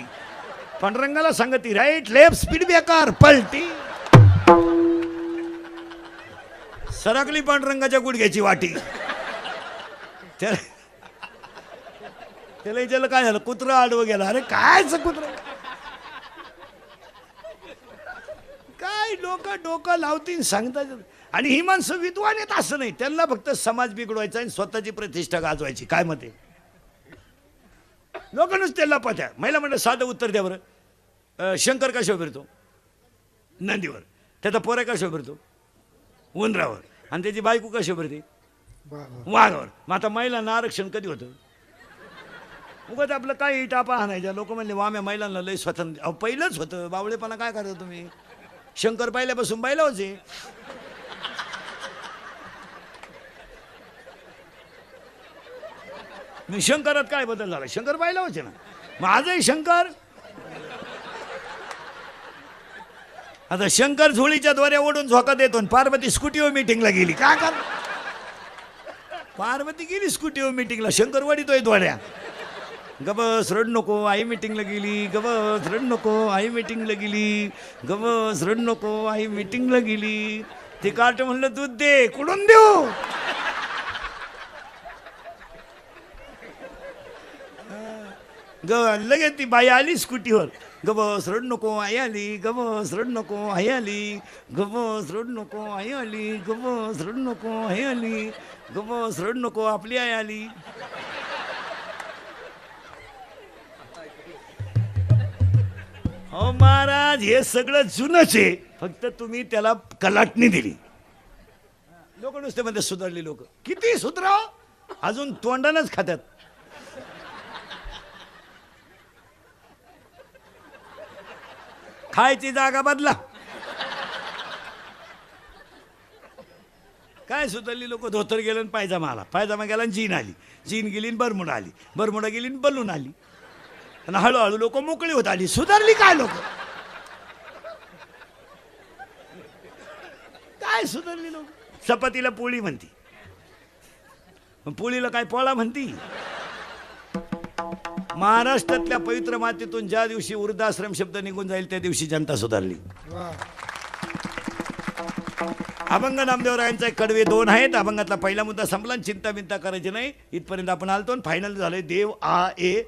[SPEAKER 1] पांडुरंगाला सांगती राईट लेफ्ट स्पीड बेकार पलटी. सरकली पांडुरंगाच्या गुडघ्याची वाटी. त्याला विचारलं काय झालं, कुत्रा आडवं गेला. अरे कायच कुत्रा, काय डोकं लावतील सांगता. आणि ही माणसं विद्वान आहेत असं नाही, त्यांना फक्त समाज बिघडवायचा आणि स्वतःची प्रतिष्ठा गाजवायची. काय मते लोक नुसते लपात्या. महिला म्हणलं साधं उत्तर द्या बरं, शंकर कशावर फिरतो? नंदीवर. त्याचा पोऱ्या कशावर फिरतो? उंदरावर. आणि त्याची बायको कशावर फिरते? वाघावर. मग आता महिलांना आरक्षण कधी होतं? उगाच आपलं काय टापा आणायच्या. लोक म्हणले वाम्या महिलांना लय स्वतंत्र. अहो पहिलंच होतं, बावळेपणा काय करता तुम्ही? शंकर पहिल्यापासून बायला होते. मी शंकरात काय बदल झाला? शंकर बायला होते ना, मग आजही शंकर. आता शंकर झोळीच्या द्वारे ओढून झोका देतो, पार्वती स्कूटीवर मीटिंगला गेली. काय कर, पार्वती गेली स्कूटीवर मीटिंगला, शंकर वडीतोय द्वाऱ्या. गबस रड नको आई मीटिंगला गेली, गबस रड नको आई मीटिंगला गेली, गबस रड नको आई मीटिंगला गेली. ते कार्ट म्हणलं दूध दे, कुठून देऊ? लगेच ती बाई आली स्कूटीवर, गबस रड नको आई आली, गबस रड नको आई आली, गबस रड नको आई आली, गबस रड नको आई आली, गबस रड नको आपली आई आली. हो महाराज, हे सगळं जुनच आहे, फक्त तुम्ही त्याला कलाटणी दिली. लोक नुसते मध्ये सुधारली, लोक किती सुधराव अजून तोंडानच खात्यात. खायची जागा बदला. काय सुधारली लोक? धोतर गेलं आणि पायजामा आला, पायजामा गेला आणि जीन आली, जीन गेली आणि बरमुडा आली, बरमुडा गेली आणि बलून आली, आणि हळूहळू लोक मोकळी होत आली. सुधारली काय लोक? काय सुधारली लोक? चपातीला पोळी म्हणती, पोळीला काय पोळा म्हणती. महाराष्ट्रातल्या पवित्र मातेतून ज्या दिवशी वृद्धाश्रम शब्द निघून जाईल त्या दिवशी जनता सुधारली. अभंग नामदेवरायांचा एक कडवे 2 आहेत. अभंगातला पहिला मुद्दा संपला, चिंता बिंता करायची नाही. इथपर्यंत आपण आलतो, फायनल झालंय. देव आ ए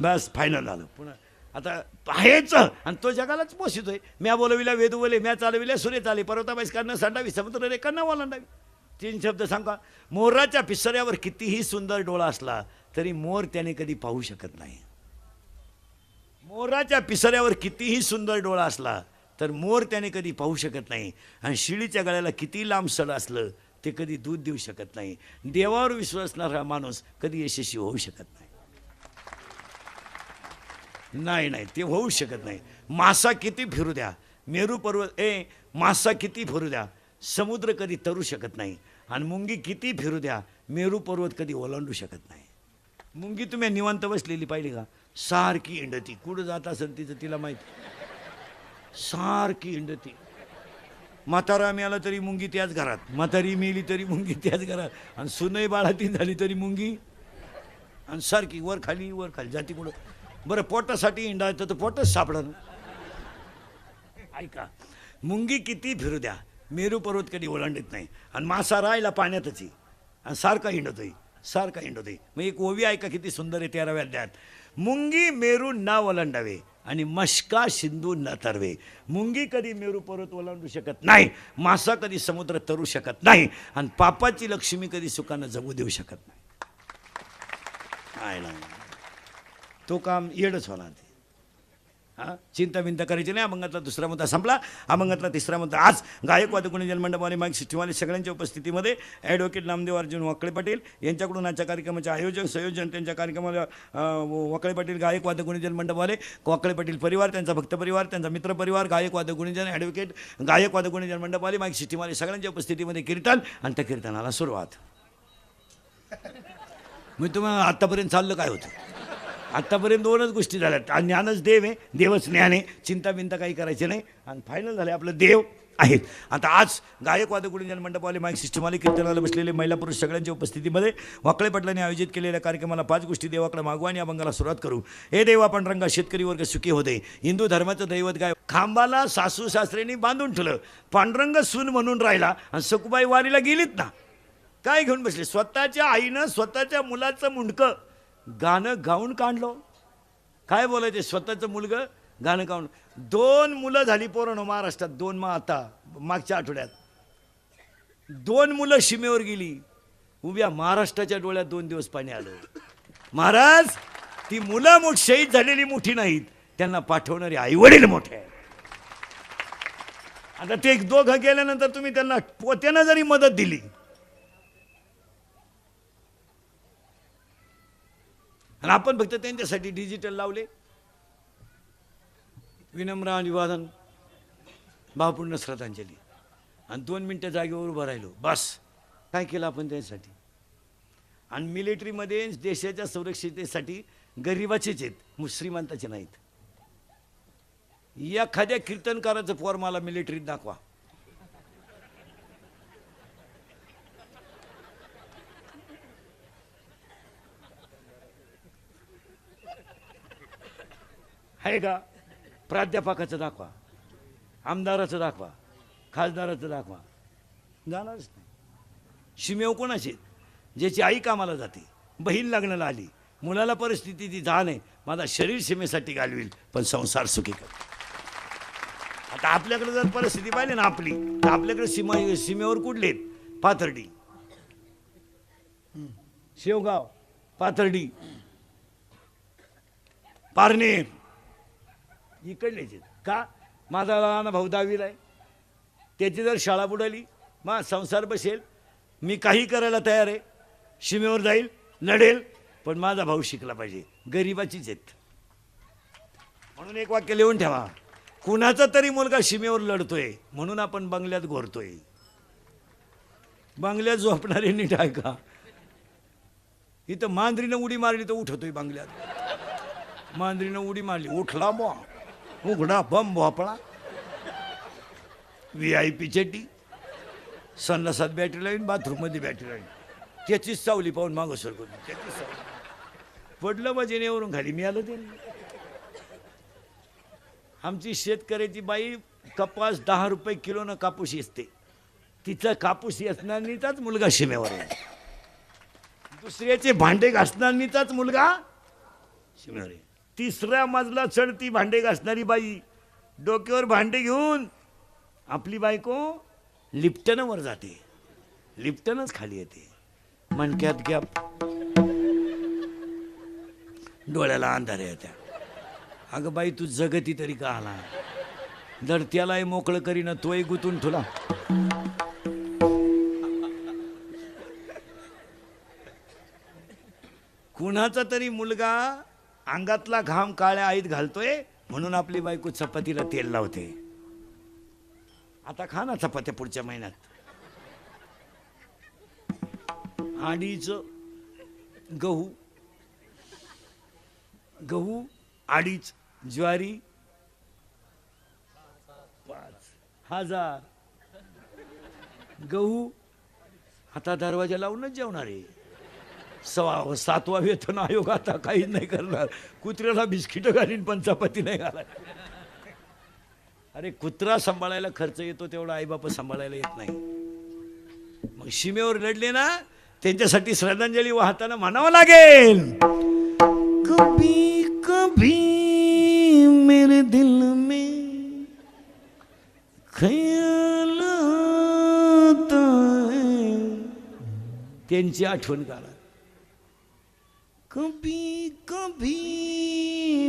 [SPEAKER 1] बस फायनल झालं. पुन्हा आता आहेच आणि तो जगालाच पोषितोय. म्या बोलविल्या वेद बोले, म्या चालविल्या सूर्य चाले, पर्वताबाईस करणं सांडावी, समुद्र रे करणं ओलांडावी. 3 शब्द सांगा. मोराच्या पिसऱ्यावर कितीही सुंदर डोळा असला तरी मोर त्याने कधी पाहू शकत नाही. मोराच्या पिसऱ्यावर कितीही सुंदर डोळा असला तर मोर त्याने कधी पाहू शकत नाही. आणि शिळीच्या गळ्याला किती लांब सड असलं ते कधी दूध देऊ शकत नाही. देवावर विश्वास असणारा माणूस कधी यशस्वी होऊ शकत नाही. नाही, ते होऊ शकत नाही. मासा किती फिरू द्या, मेरू पर्वत मासा किती फिरू द्या, समुद्र कधी तरू शकत नाही. आणि मुंगी किती फिरू द्या, मेरू पर्वत कधी ओलांडू शकत नाही. मुंगी तुम्ही निवांत बसलेली पाहिली का? सारखी इंडती, कुठं जात असेल तिचं तिला माहिती. सारखी इंडती. म्हातारा मिळाला तरी मुंगी त्याच घरात, म्हातारी मिळली तरी मुंगी त्याच घरात, आणि सुनई बाळाती झाली तरी मुंगी, आणि सारखी वर खाली जाती कुठं. बरं, पोटासाठी इंडायचं तर पोटच सापडलं. ऐका, मुंगी किती फिरू द्या, मेरू पर्वत कधी ओलांडत नाही. आणि मासा राहिला पाण्यातच आहे आणि सारखा हिंडतोय. मग एक ओवी ऐका किती सुंदर आहे 13व्या अध्यायात. मुंगी मेरू ना ओलांडावे आणि मशका सिंधू न तरवे. मुंगी कधी मेरू पर्वत ओलांडू शकत नाही, मासा कधी समुद्र तरू शकत नाही, आणि पापाची लक्ष्मी कधी सुखानं जगू देऊ शकत नाही. तो काम येडच होणार ते. चिंता बिंता करायची नाही. अभंगातला 2रा मुद्दा संपला. अभंगातला 3रा मुद्दा. आज गायक वादक गुणीजन मंडपवाले माईक सिस्टीमवाले सगळ्यांच्या उपस्थितीमध्ये ॲडव्होकेट नामदेव अर्जुन वाकळे पाटील यांच्याकडून आजच्या कार्यक्रमाचे आयोजक संयोजन, त्यांच्या कार्यक्रमाला वाकळे पाटील गायक वादक गुणीजन मंडपवाले, वाकळे पाटील परिवार, त्यांचा भक्त परिवार, त्यांचा मित्र परिवार, गायक वादक गुणीजन, ॲडव्होकेट गायक वादक गुणीजन मंडपवाले माईक सिस्टीमवाले सगळ्यांच्या उपस्थितीमध्ये कीर्तन, आणि त्या कीर्तनाला सुरुवात. मी तुम्हाला आत्तापर्यंत चाललं काय होतं? आत्तापर्यंत 2च गोष्टी झाल्यात. ज्ञानच देव आहे, देवच ज्ञान आहे. चिंता बिंता काही करायची नाही. आणि फायनल झालं आपलं देव आहेत. आता आज गायक वादक गुणीजन मंडपवाले माईक सिस्टमवाले कीर्तनाला बसलेले महिला पुरुष सगळ्यांच्या उपस्थितीमध्ये वाकळे पाटलांनी आयोजित केलेल्या कार्यक्रमाला 5 गोष्टी देवाकडे मागू आणि अभंगाला सुरुवात करू. हे देवा पांडुरंगा, शेतकरी वर्ग सुखी होते. हिंदू धर्माचं दैवत गाय खांबाला सासू सासऱ्यांनी बांधून ठेवलं. पांडुरंग सून म्हणून राहिला आणि सकुबाई वारीला गेलीत ना, काय घेऊन बसले? स्वतःच्या आईनं स्वतःच्या मुलाचं मुंडकं गाणं गाऊन काढलं. काय बोलायचे? स्वतःचं मुलगं गाणं गाऊन. 2 मुलं झाली पोरांनो महाराष्ट्रात. 2 आता मागच्या आठवड्यात 2 मुलं सीमेवर गेली. उभ्या महाराष्ट्राच्या डोळ्यात 2 दिवस पाणी आलं. महाराज, ती मुलं शहीद झालेली मोठी नाहीत, त्यांना पाठवणारे आई वडील मोठे आहेत. आता ते 2 गेल्यानंतर तुम्ही त्यांना पोत्यानं जरी मदत दिली, आणि आपण फक्त त्यांच्यासाठी डिजिटल लावले, विनम्र अभिवादन, भावपूर्ण श्रद्धांजली, आणि 2 मिनटं जागेवर उभं राहिलो, बस. काय केलं आपण त्यांच्यासाठी? आणि मिलिटरीमध्ये देशाच्या सुरक्षितेसाठी गरिबाचेच आहेत, श्रीमंताचे नाहीत. एखाद्या कीर्तनकाराचं पोर मला मिलिटरीत दाखवा. आहे का? प्राध्यापकाचं दाखवा, आमदाराचं दाखवा, खासदाराचं दाखवा, जाणारच नाही. शिमेव कोणाचे? ज्याची आई कामाला जाते, बहीण लग्नाला आली, मुलाला परिस्थिती ती जाण आहे, माझा शरीर सीमेसाठी घालवील पण संसार सुखी कर. आता आपल्याकडे जर परिस्थिती पाहिली ना आपली, तर आपल्याकडे सीमेवर कुठले आहेत? पाथर्डी, शेवगाव, पाथर्डी, पारनेर, इकडलेच आहेत. का? माझा लहान भाऊ 10वीला आहे, त्याची जर शाळा बुडाली, मग संसार बसेल, मी काही करायला तयार आहे, सीमेवर जाईल, लढेल, पण माझा भाऊ शिकला पाहिजे. गरिबाचीच आहेत. म्हणून एक वाक्य लिहून ठेवा, कुणाचा तरी मुलगा सीमेवर लढतोय म्हणून आपण बंगल्यात घोरतोय. बंगल्यात झोपणारे नीट आहे का? इथं मांजरीनं उडी मारली तर उठतोय बंगल्यात. मांजरीनं उडी मारली, उठला बॉ, उघडा बम भोपळा, VIP चड्डी, संडासात बॅटरी लाईन, बाथरूममध्ये बॅटरी लाईन, त्याचीच सावली पाहून मागं सरकतो, त्याचीच सावली. पडलं मजेनेवरून खाली, मी आलं ते. आमची शेतकऱ्याची बाई कपास 10 रुपये किलोनं कापूस असते, तिचा कापूस असणारीचाच मुलगा सीमेवर आहे. दुसऱ्याचे भांडे घासणारीचाच मुलगा सीमेवर आहे. 3रा मजला चढती भांडे घासणारी बाई, डोक्यावर भांडे घेऊन आपली बायको लिफ्टनं वर जाते, लिफ्टनच खाली येते. मणक्यात गॅप, डोळ्याला अंधार येत्या. अगं बाई तू जगती तरी का आला? जर त्यालाही मोकळं करीन तोही गुतून तुला. कुणाचा तरी मुलगा अंगातला घाम काळ्या आईत घालतोय म्हणून आपली बायको चपातीला तेल लावते. आता खा ना चपात्या पुढच्या महिन्यात. अडीच गहू, अडीच ज्वारी, 5,000 गहू. आता दरवाजा लावूनच जेवणार आहे. 7वा वेतन आयोग आता काहीच नाही करणार. कुत्र्याला बिस्किट घालीन पण चपाती नाही घालाय. अरे कुत्रा सांभाळायला खर्च येतो तेवढा आईबाप सांभाळायला येत नाही. मग सीमेवर लढले ना, त्यांच्यासाठी श्रद्धांजली वाहताना म्हणावं लागेल, कभी कभी मेरे दिल में ख्याल आता है. त्यांची आठवण काढा. कभी कभी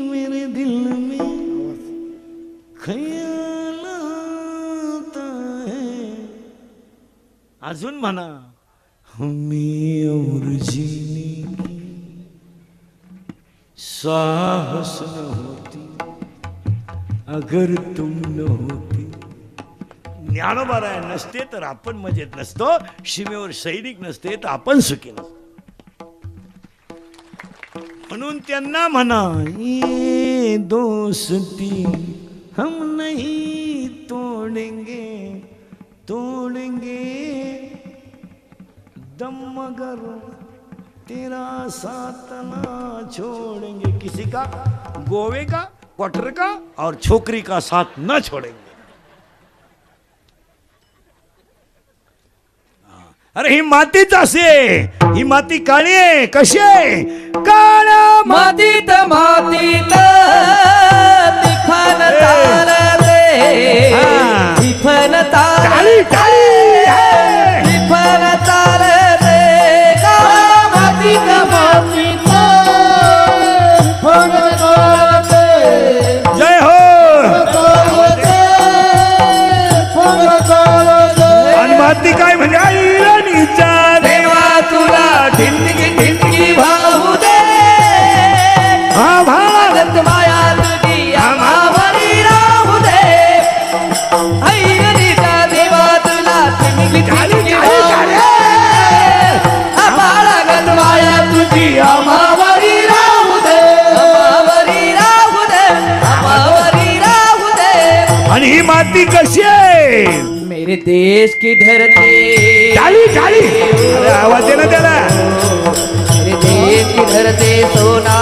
[SPEAKER 1] मेरे दिल में ख्याल आता है. अजून म्हणा, हमें और जीने की साहस न होती अगर तुम न होती. ज्ञानोबाराय नसते तर आपण मजेत नसतो, सीमेवर सैनिक नसते तर आपण सुखी नसतो. म्हणून त्यांना म्हणा, ये दोस्ती हम नहीं तोड़ेंगे, तोड़ेंगे दम मगर तेरा साथ ना छोड़ेंगे. किसी का गोवे का, क्वार्टर का और छोकरी का साथ न छोड़ेंगे. अरे ही मातीच असे, ही माती काळी आहे. कशी आहे? काळ्या
[SPEAKER 2] मातीत मातीत तिफन तारले, तिफन तारले, तिफन तारले. काळ्या मातीत मातीत तिफन तारले.
[SPEAKER 1] जय हो. आणि माती काय म्हणजे आईराणीचा
[SPEAKER 2] देवा तुला ढिंडगी ढिंडगी भाऊ दे.
[SPEAKER 1] हा
[SPEAKER 2] भारत माया तुझी आम्हावरी राहू दे. ऐरणीचा देवा तुला ढिंडगी ढिंडगी भाऊ दे. भारत माया तुझी आम्हावरी राहू दे, आम्हावरी राहू दे, आम्हावरी राहू दे.
[SPEAKER 1] आणि ही माती कशी आहे?
[SPEAKER 2] मेरे देश की धरती.
[SPEAKER 1] चाली चाली. अरे आवाज दे ना त्याला.
[SPEAKER 2] मेरे देश की धरती सोना.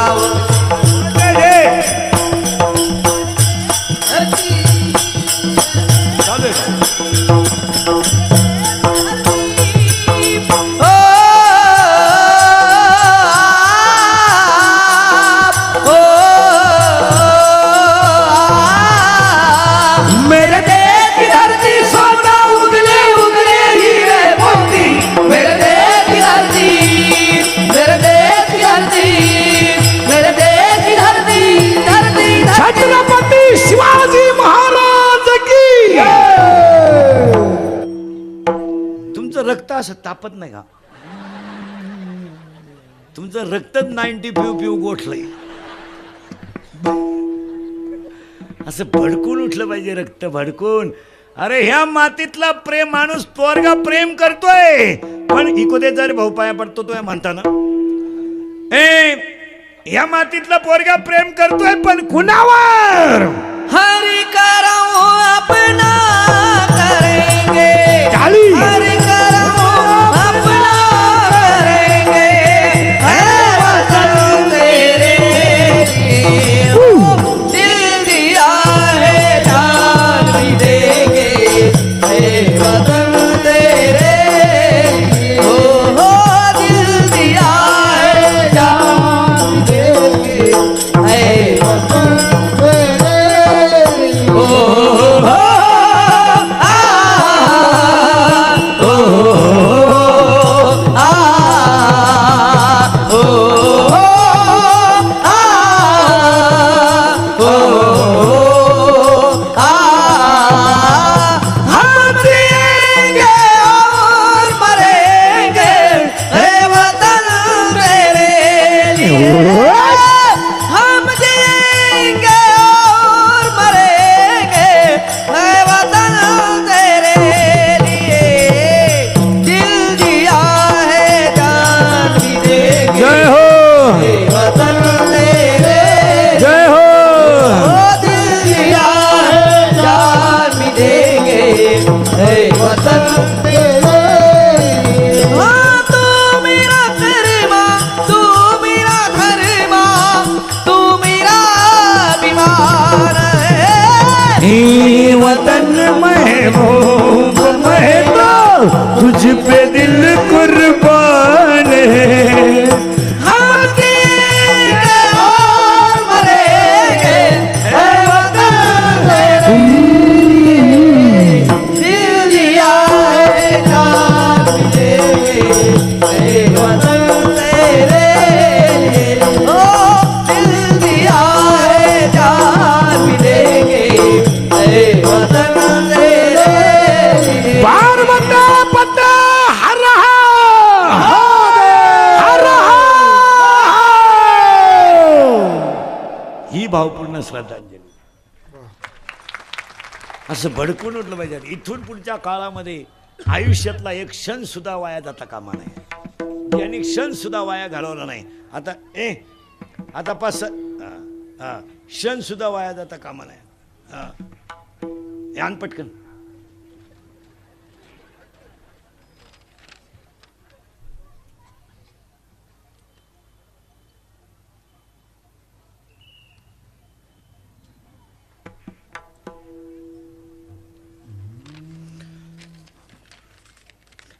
[SPEAKER 1] असं तापत नाही का? तुमचं रक्तच 90 पिऊ पिऊ गोठलंय. असं भडकून उठलं पाहिजे, रक्त भडकून. अरे ह्या मातीतला प्रेम माणूस पोरगा प्रेम करतोय, पण इकोदे जर भाऊ पाया पडतो तो म्हणताना ह्या मातीतला पोरगा प्रेम करतोय पण कुणावर?
[SPEAKER 2] हरि करो अपना करेंगे,
[SPEAKER 1] चाली.
[SPEAKER 2] हरि करो अपना करेंगे, है वतन तेरे लिए दिल दिया है जान भी देंगे, है वतन तेरे लिए हो दिल दिया है जान भी देंगे, है वतन
[SPEAKER 1] वतन महबूब मैं तो तुझ पे दिल कुर्बान है.
[SPEAKER 2] हम जिएंगे और मरेंगे, है वतन तेरे दिल दिया है जान भी देंगे, है वतन तेरे ओ दिल दिया है जान भी देंगे, है वतन तेरे
[SPEAKER 1] बार बंदा पत्ता हर ही भावपूर्ण श्रद्धांजली. असं भडकून उठलं पाहिजे. इथून पुढच्या काळामध्ये आयुष्यातला एक क्षण सुद्धा वाया जाता कामा नये. यांनी क्षण सुद्धा वाया घालवला नाही. आता पाच क्षण सुद्धा वाया जाता कामा नये. आण पटकन.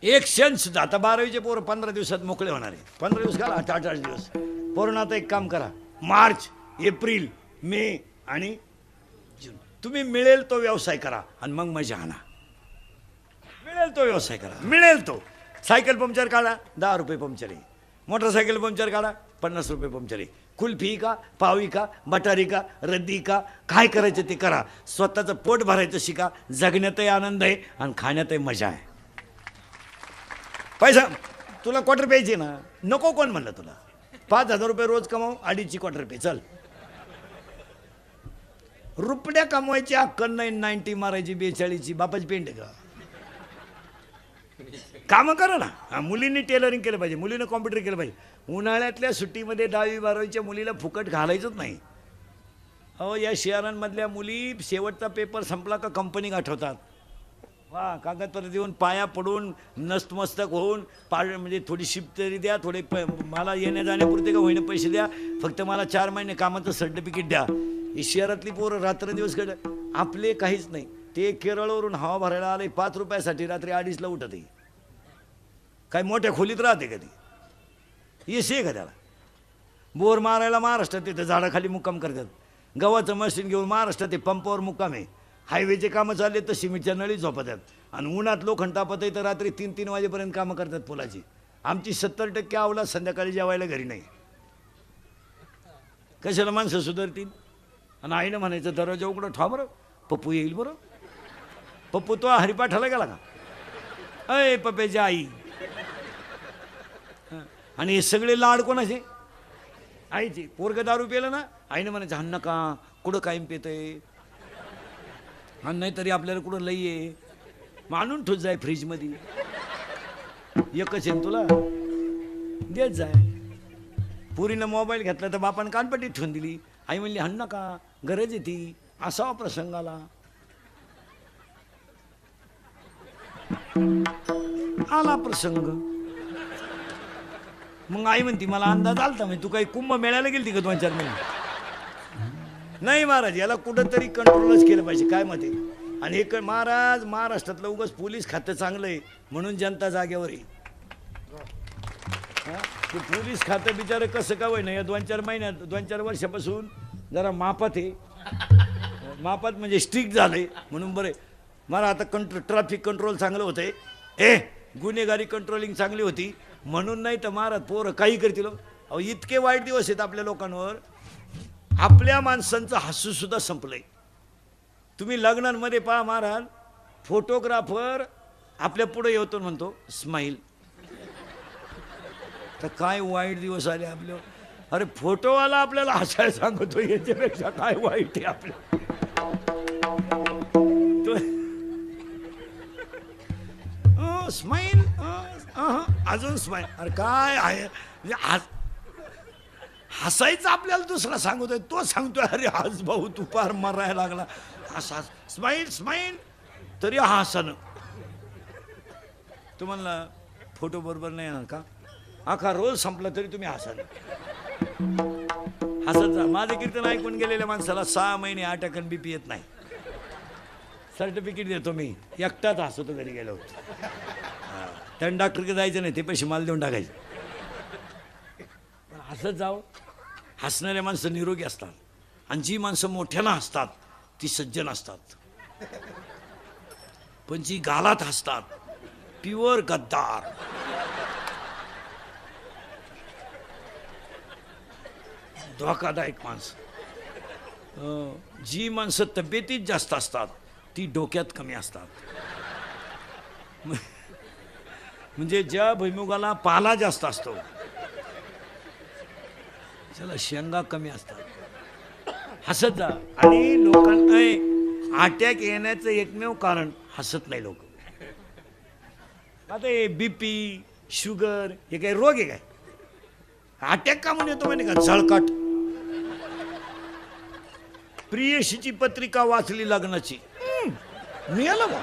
[SPEAKER 1] एक क्षण सुद्धा. आता 12वीचे पोरं 15 दिवसात मोकळे होणार आहे. 15 दिवस घाला, 8 दिवस. पोरांना आता एक काम करा, मार्च, एप्रिल, मे आणि जून तुम्ही मिळेल तो व्यवसाय करा आणि मग मजा आणा. मिळेल तो व्यवसाय करा, मिळेल तो. सायकल पंक्चर काढा, 10 रुपये पंक्चर आहे. मोटरसायकल पंक्चर काढा, 50 रुपये पंक्चर आहे. कुल्फी का, पावी का, बटारी का, रद्दी का, काय करायचं ते करा. स्वतःचं पोट भरायचं शिका. जगण्यातही आनंद आहे आणि खाण्यातही मजा आहे. पैसा तुला क्वार्टर प्यायची ना, नको कोण म्हणलं तुला? 5,000 रुपये रोज कमाव, 2.5ची क्वार्टर पे. चल, रुपड्या कमवायची अक्कल नाही, 90 मारायची, 42ची. बापाची पेंट आहे का? कामं करा ना. मुलींनी टेलरिंग केलं पाहिजे, मुलीनं कॉम्प्युटर केलं पाहिजे. उन्हाळ्यातल्या सुट्टीमध्ये 10वी 12वीच्या मुलीला फुकट घालायचंच नाही. अहो, या शहरांमधल्या मुली शेवटचा पेपर संपला का कंपनी गाठवतात. वा, कागदपत्र देऊन पाया पडून नस्तमस्तक होऊन म्हणजे थोडी शिफ्ट तरी द्या, थोडे मला येण्या जाण्यापुरते का होईना पैसे द्या, फक्त मला 4 महिने कामाचं सर्टिफिकेट द्या. ही शहरातली पोरं रात्रंदिवस कडे आपले काहीच नाही. ते केरळवरून हवा भरायला आले 5 रुपयासाठी रात्री 2:30ला उठत आहे. काय मोठ्या खोलीत राहते कधी? येस आहे का त्याला? बोर मारायला महाराष्ट्रात तिथं झाडाखाली मुक्काम करतात. गव्हाचं मशीन घेऊन महाराष्ट्रात ते पंपावर मुक्काम आहे. हायवेचे कामं चालले तर सिमेंटच्या नळी झोपतात आणि उन्हात लोखंड तापत आहे तर रात्री 3-3 वाजेपर्यंत कामं करतात पुलाची. आमची 70% अवलाद संध्याकाळी जेवायला घरी नाही. कशाला माणसं सुधारतील? आणि आईनं म्हणायचं दरवाजा उघडं ठेवा बरं, पप्पू येईल बरं. पप्पू तो हरिपाठाला गेला का? अय पप्प्याची आई, आणि हे सगळे लाड कोणाचे? आईचे. पोरग दारू पिलं ना, आईने म्हणायचं हाण नका, कुठं कायम पितंय, हाण नाही तरी आपल्याला कुठं लई आहे, मानून ठोच जाय फ्रीजमध्ये, एकच आहे तुला, देत जाय. पुरीनं मोबाईल घेतला तर बापानं कानपट्टी ठेवून दिली. आई म्हणली हाण नका, गरज आहे ती, असावा प्रसंगाला. आला प्रसंग. मग आई म्हणती मला अंदाज आलता, म्हणजे तू काही कुंभ मेळ्याला गेलती का 2-4 महिने? नाही महाराज, याला कुठंतरी कंट्रोलच केलं पाहिजे, काय मते. आणि हे महाराज, महाराष्ट्रातलं उगाच पोलीस खातं चांगलं आहे म्हणून जनता जागेवर आहे. ते पोलीस खातं बिचारं कसं का होईना या 2-4 महिन्यात, 2-4 वर्षापासून जरा मापात आहे. मापात म्हणजे स्ट्रिक्ट झालंय म्हणून बरं. मला आता ट्रॅफिक कंट्रोल चांगलं होतंय, गुन्हेगारी कंट्रोलिंग चांगली होती म्हणून. नाही तर महाराज पोरं काही करतील. अहो इतके वाईट दिवस आहेत आपल्या लोकांवर. आपल्या माणसांचं हसू सुद्धा संपलंय. तुम्ही लग्नांमध्ये पहा महाराज, फोटोग्राफर आपल्या पुढे येतो म्हणतो स्माईल. तर काय वाईट दिवस आले आपल्या. अरे फोटोवाला आपल्याला हसायला सांगतो, याच्यापेक्षा काय वाईट आहे आपल्या. स्माईल, अजून स्माईल. अरे काय आहे हसायचं आपल्याला दुसरा सांगतोय, तो सांगतोय अरे आज भाऊ तू पार मरायला लागला, हसा स्माईल स्माईल, तरी हसणं. तुम्हाला फोटो बरोबर नाही येणार का? अख्खा रोज संपला तरी तुम्ही हसाल. हसत जा. माझं कीर्तन ऐकून गेलेल्या माणसाला 6 महिने अटॅक आणि BP येत नाही. सर्टिफिकेट देतो मी, एकटाच हसतो घरी गेलो होतो. त्यानं डॉक्टरकडे जायचं नाही, ते पैसे मला देऊन टाकायचे. पण हसत जाव. हसणाऱ्या माणसं निरोगी असतात आणि जी माणसं मोठ्यानं हसतात ती सज्जन असतात. पण जी गालात हसतात प्युअर गद्दार. धोकादायक माणसं. जी माणसं तब्येतीत जास्त असतात ती डोक्यात कमी असतात. म्हणजे ज्या भुईमुगाला पाला जास्त असतो त्याला शेंगा कमी असतात. हसत जा. आणि लोकांना अटॅक येण्याचं एकमेव कारण हसत नाही लोक. आता हे BP, शुगर हे काही रोग आहे काय? अटॅक का म्हणून येतो माहिती का? झळकाट. प्रियशीची पत्रिका वाचली लग्नाची, मिळालं बा.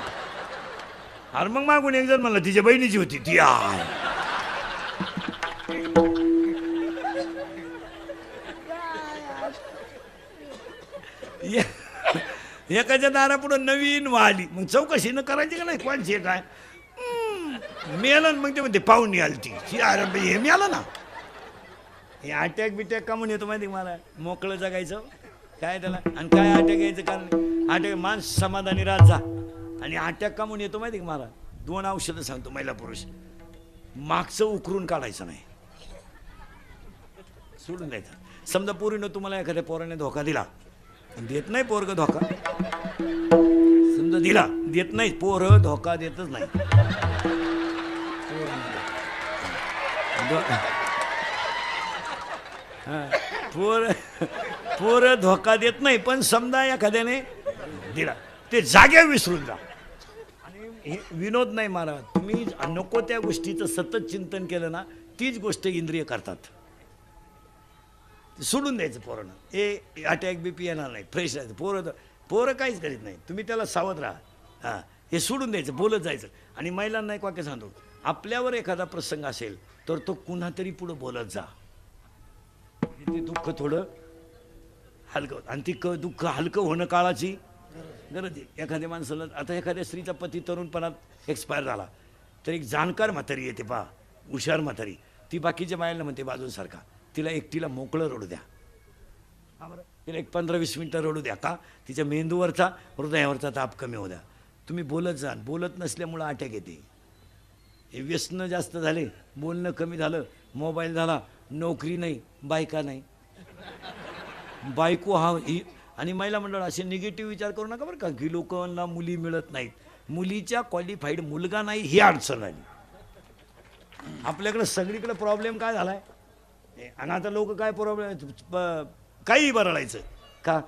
[SPEAKER 1] अरे मग मागून एक जण म्हणला तिच्या बहिणीची होती ती. एकाच्या दारापुढे नवीन वाली, मग चौकशी न करायची का नाही कोणची काय मिळालं. मग ते म्हणते पाहुणी आली ती. अरे हे मिळालं ना. हे अटॅक बिटॅक का म्हणून येतो माहिती मला? मोकळं जगायचं काय त्याला. आणि काय अटॅक यायचं कारण? अटॅक माणस समाधानी राहत जा. आणि अटॅक का म्हणून येतो माहिती का मला? 2 औषधं सांगतो महिला पुरुष. मागचं उकरून काढायचं नाही, सोडून द्यायचं. समजा पोरीनं तुम्हाला एखाद्या पोराने धोका दिला, देत नाही पोरग धोका. समजा दिला, देत नाही पोरं, धोका देतच नाही. पोरं धोका देत नाही. पण समजा एखाद्याने दिला, ते जाग्या विसरून जा. आणि हे विनोद नाही मारा. तुम्ही नको त्या गोष्टीचं सतत चिंतन केलं ना, तीच गोष्ट इंद्रिय करतात. सोडून द्यायचं पोरांना. हे अटॅक BP येणार नाही, फ्रेश राहायचं. पोरं काहीच करीत नाही, तुम्ही त्याला सावध राहा. हे सोडून द्यायचं, बोलत जायचं. आणि महिलांना एक वाक्य सांगतो, आपल्यावर एखादा प्रसंग असेल तर तो कुणा तरी पुढं बोलत जा. ते दुःख थोडं हलकं. आणि ती दुःख हलकं होणं काळाची गरज आहे. एखाद्या माणसाला, आता एखाद्या स्त्रीचा पती तरुणपणात एक्सपायर झाला तर एक जाणकार म्हातारी येते पहा, हुशार म्हातारी. ती बाकीच्या बायांना म्हणते बाजूसारखा, तिला एकटीला मोकळं रडू द्या. तिला एक 15-20 मिनटं रडू द्या. का? तिच्या मेंदूवरचा, हृदयावरचा ताप कमी होऊ द्या. तुम्ही बोलत जा. बोलत नसल्यामुळं अटॅक येते. हे व्यसनं जास्त झाले, बोलणं कमी झालं, मोबाईल झाला, नोकरी नाही, बायका नाही. बायको ही. आणि महिला मंडळ असे निगेटिव्ह विचार करू नका बरं का, की लोकांना मुली मिळत नाहीत. मुलीच्या क्वालिफाईड मुलगा नाही ही अडचण आली. आपल्याकडे सगळीकडे प्रॉब्लेम काय झालाय आणि आता लोक काय प्रॉब्लेम काही बरळायचं का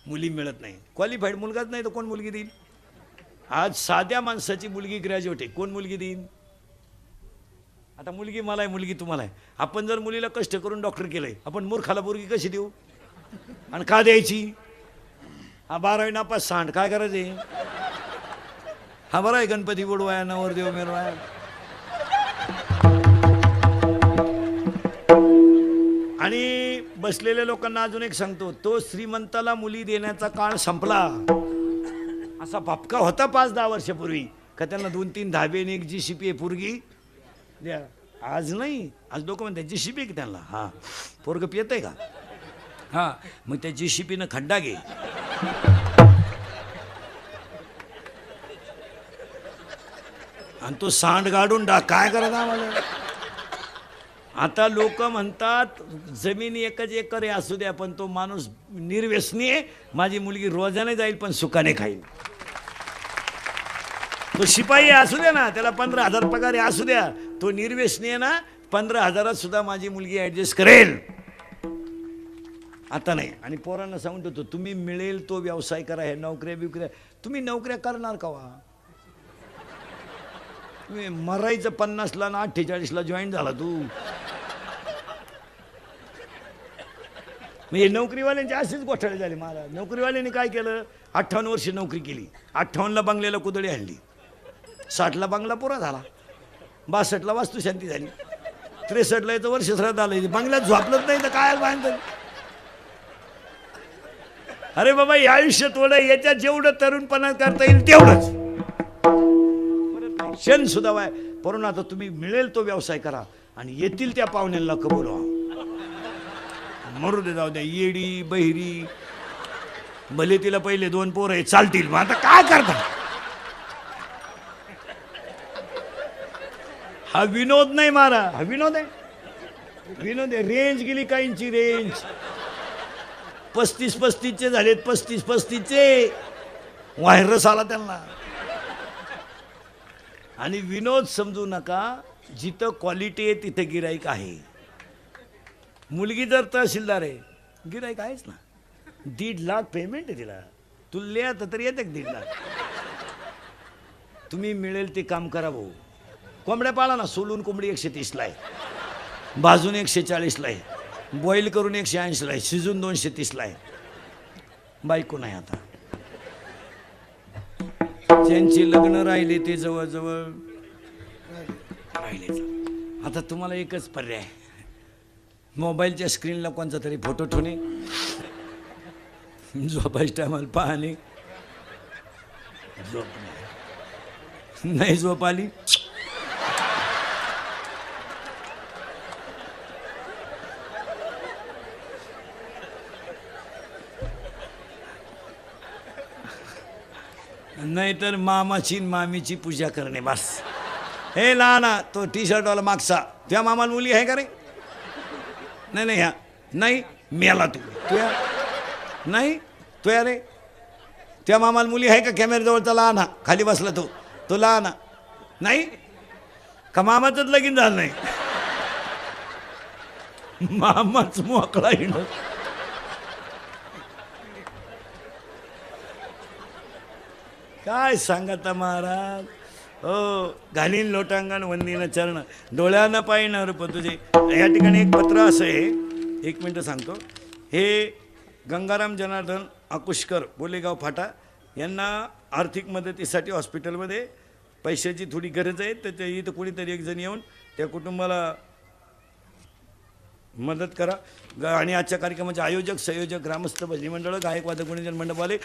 [SPEAKER 1] मुली मिळत नाही क्वालिफाईड मुलगाच नाही तर कोण मुलगी देईल आज साध्या माणसाची मुलगी ग्रॅज्युएट आहे कोण मुलगी देईल आता मुलगी मला आहे मुलगी तुम्हाला आहे आपण जर मुलीला कष्ट करून डॉक्टर केलंय आपण मूर्खाला मुलगी कशी देऊ आणि का द्यायची हा 12वी नापास सांड काय करायचे हा बरं आहे गणपती बुडवाया नवरदेव मिरवाया आणि बसलेल्या लोकांना अजून एक सांगतो तो श्रीमंताला मुली देण्याचा काळ संपला असा भपका होता 5-10 वर्षापूर्वी का त्यांना 2-3 धाबे आणि एक जीसीपी पोरगी द्या आज नाही आज लोक म्हणतात जीसीपी की त्यांना हा पोरग पियत आहे का हा मग त्या जीसीपीनं खड्डा घे आणि तो सांड गाडून टाक काय करत आम्हाला आता लोक म्हणतात जमिनी 1 एकर आहे असू द्या पण तो माणूस निर्व्यसनी आहे माझी मुलगी रोजाने जाईल पण सुखाने खाईल तो शिपाई आहे असू द्या ना त्याला 15,000 पगार आहे असू द्या तो निर्व्यसनी आहे ना 15,000 सुद्धा माझी मुलगी ऍडजस्ट करेल आता नाही आणि पोरांना सांगून ठेवतो तुम्ही मिळेल तो व्यवसाय करा हे नोकऱ्या बिकऱ्या तुम्ही नोकऱ्या करणार का वा तुम्ही मरायचं 50ला ना 48ला जॉईन झाला तू म्हणजे नोकरीवाल्यांचे असेच घोटाळे झाले मला नोकरीवाल्यांनी काय केलं 58 वर्ष नोकरी केली 58ला बंगल्याला कुदळी आणली 60ला बंगला पुरा झाला 62ला वास्तुशांती झाली 63ला याचं वर्ष श्राद्ध आलं बंगल्यात झोपलंच नाही तर काय बांधलं अरे बाबा हे आयुष्य थोडं याच्यात जेवढं तरुणपणा करता येईल तेवढंच क्षण सुद्धा वाय परंतु आता तुम्ही मिळेल तो व्यवसाय करा आणि येतील त्या पाहुण्यांना कबूलवा मरू दे जाऊ द्या येडी बहिरी भले तिला पहिले 2 पोरं आहे चालतील मग आता काय करता हा विनोद नाही मारा हा विनोद आहे रेंज गेली काहींची रेंज 35-35चे झालेत 35-35चे व्हायरस आला त्यांना आणि विनोद समजू नका जिथं क्वालिटी आहे तिथं गिराईक आहे मुलगी जर तहसीलदार आहे गिराईक आहेच ना 1.5 लाख पेमेंट आहे तिला तुला तर येते 1.5 लाख तुम्ही मिळेल ते काम करा भाऊ कोंबड्या पाळा ना सोलून कोंबडी 130ला आहे भाजून 140ला आहे बॉईल करून 180ला आहे शिजून 230ला आहे बायको नाही आता ज्यांची लग्न राहिले ते जवळजवळ राहिले आता तुम्हाला एकच पर्याय मोबाईलच्या स्क्रीनला कोणता तरी फोटो ठेवणे झोपायच्या टायमाला पाहणे झोप नाही झोप आली नाहीतर मामाची मामीची पूजा करणे बस हे लहाना तो टी-शर्टवाला मागचा त्या मामाला मुली आहे का रे नाही ह्या नाही मेला तू नाही तो या रे त्या मामाला मुली आहे का कॅमेऱ्याजवळचा लहाना खाली बसला तो लहाना नाही का मामाचंच लगीन झालं नाही मामाच मोकळा हिंड काय सांगता महाराज हो घालीन लोटांगण वंदीन चरण डोळ्यानं पाहिणं रूप तुझे या ठिकाणी एक पत्र असं आहे 1 मिनटं सांगतो हे गंगाराम जनार्दन अकुशकर बोलेगाव फाटा यांना आर्थिक मदतीसाठी हॉस्पिटलमध्ये पैशाची थोडी गरज आहे तर ते इथं कोणीतरी एक जण येऊन त्या कुटुंबाला मदत करा आणि आजच्या कार्यक्रमाचे आयोजक संयोजक ग्रामस्थ भजनी मंडळ गायक वादक गुणीजन मंडपवाले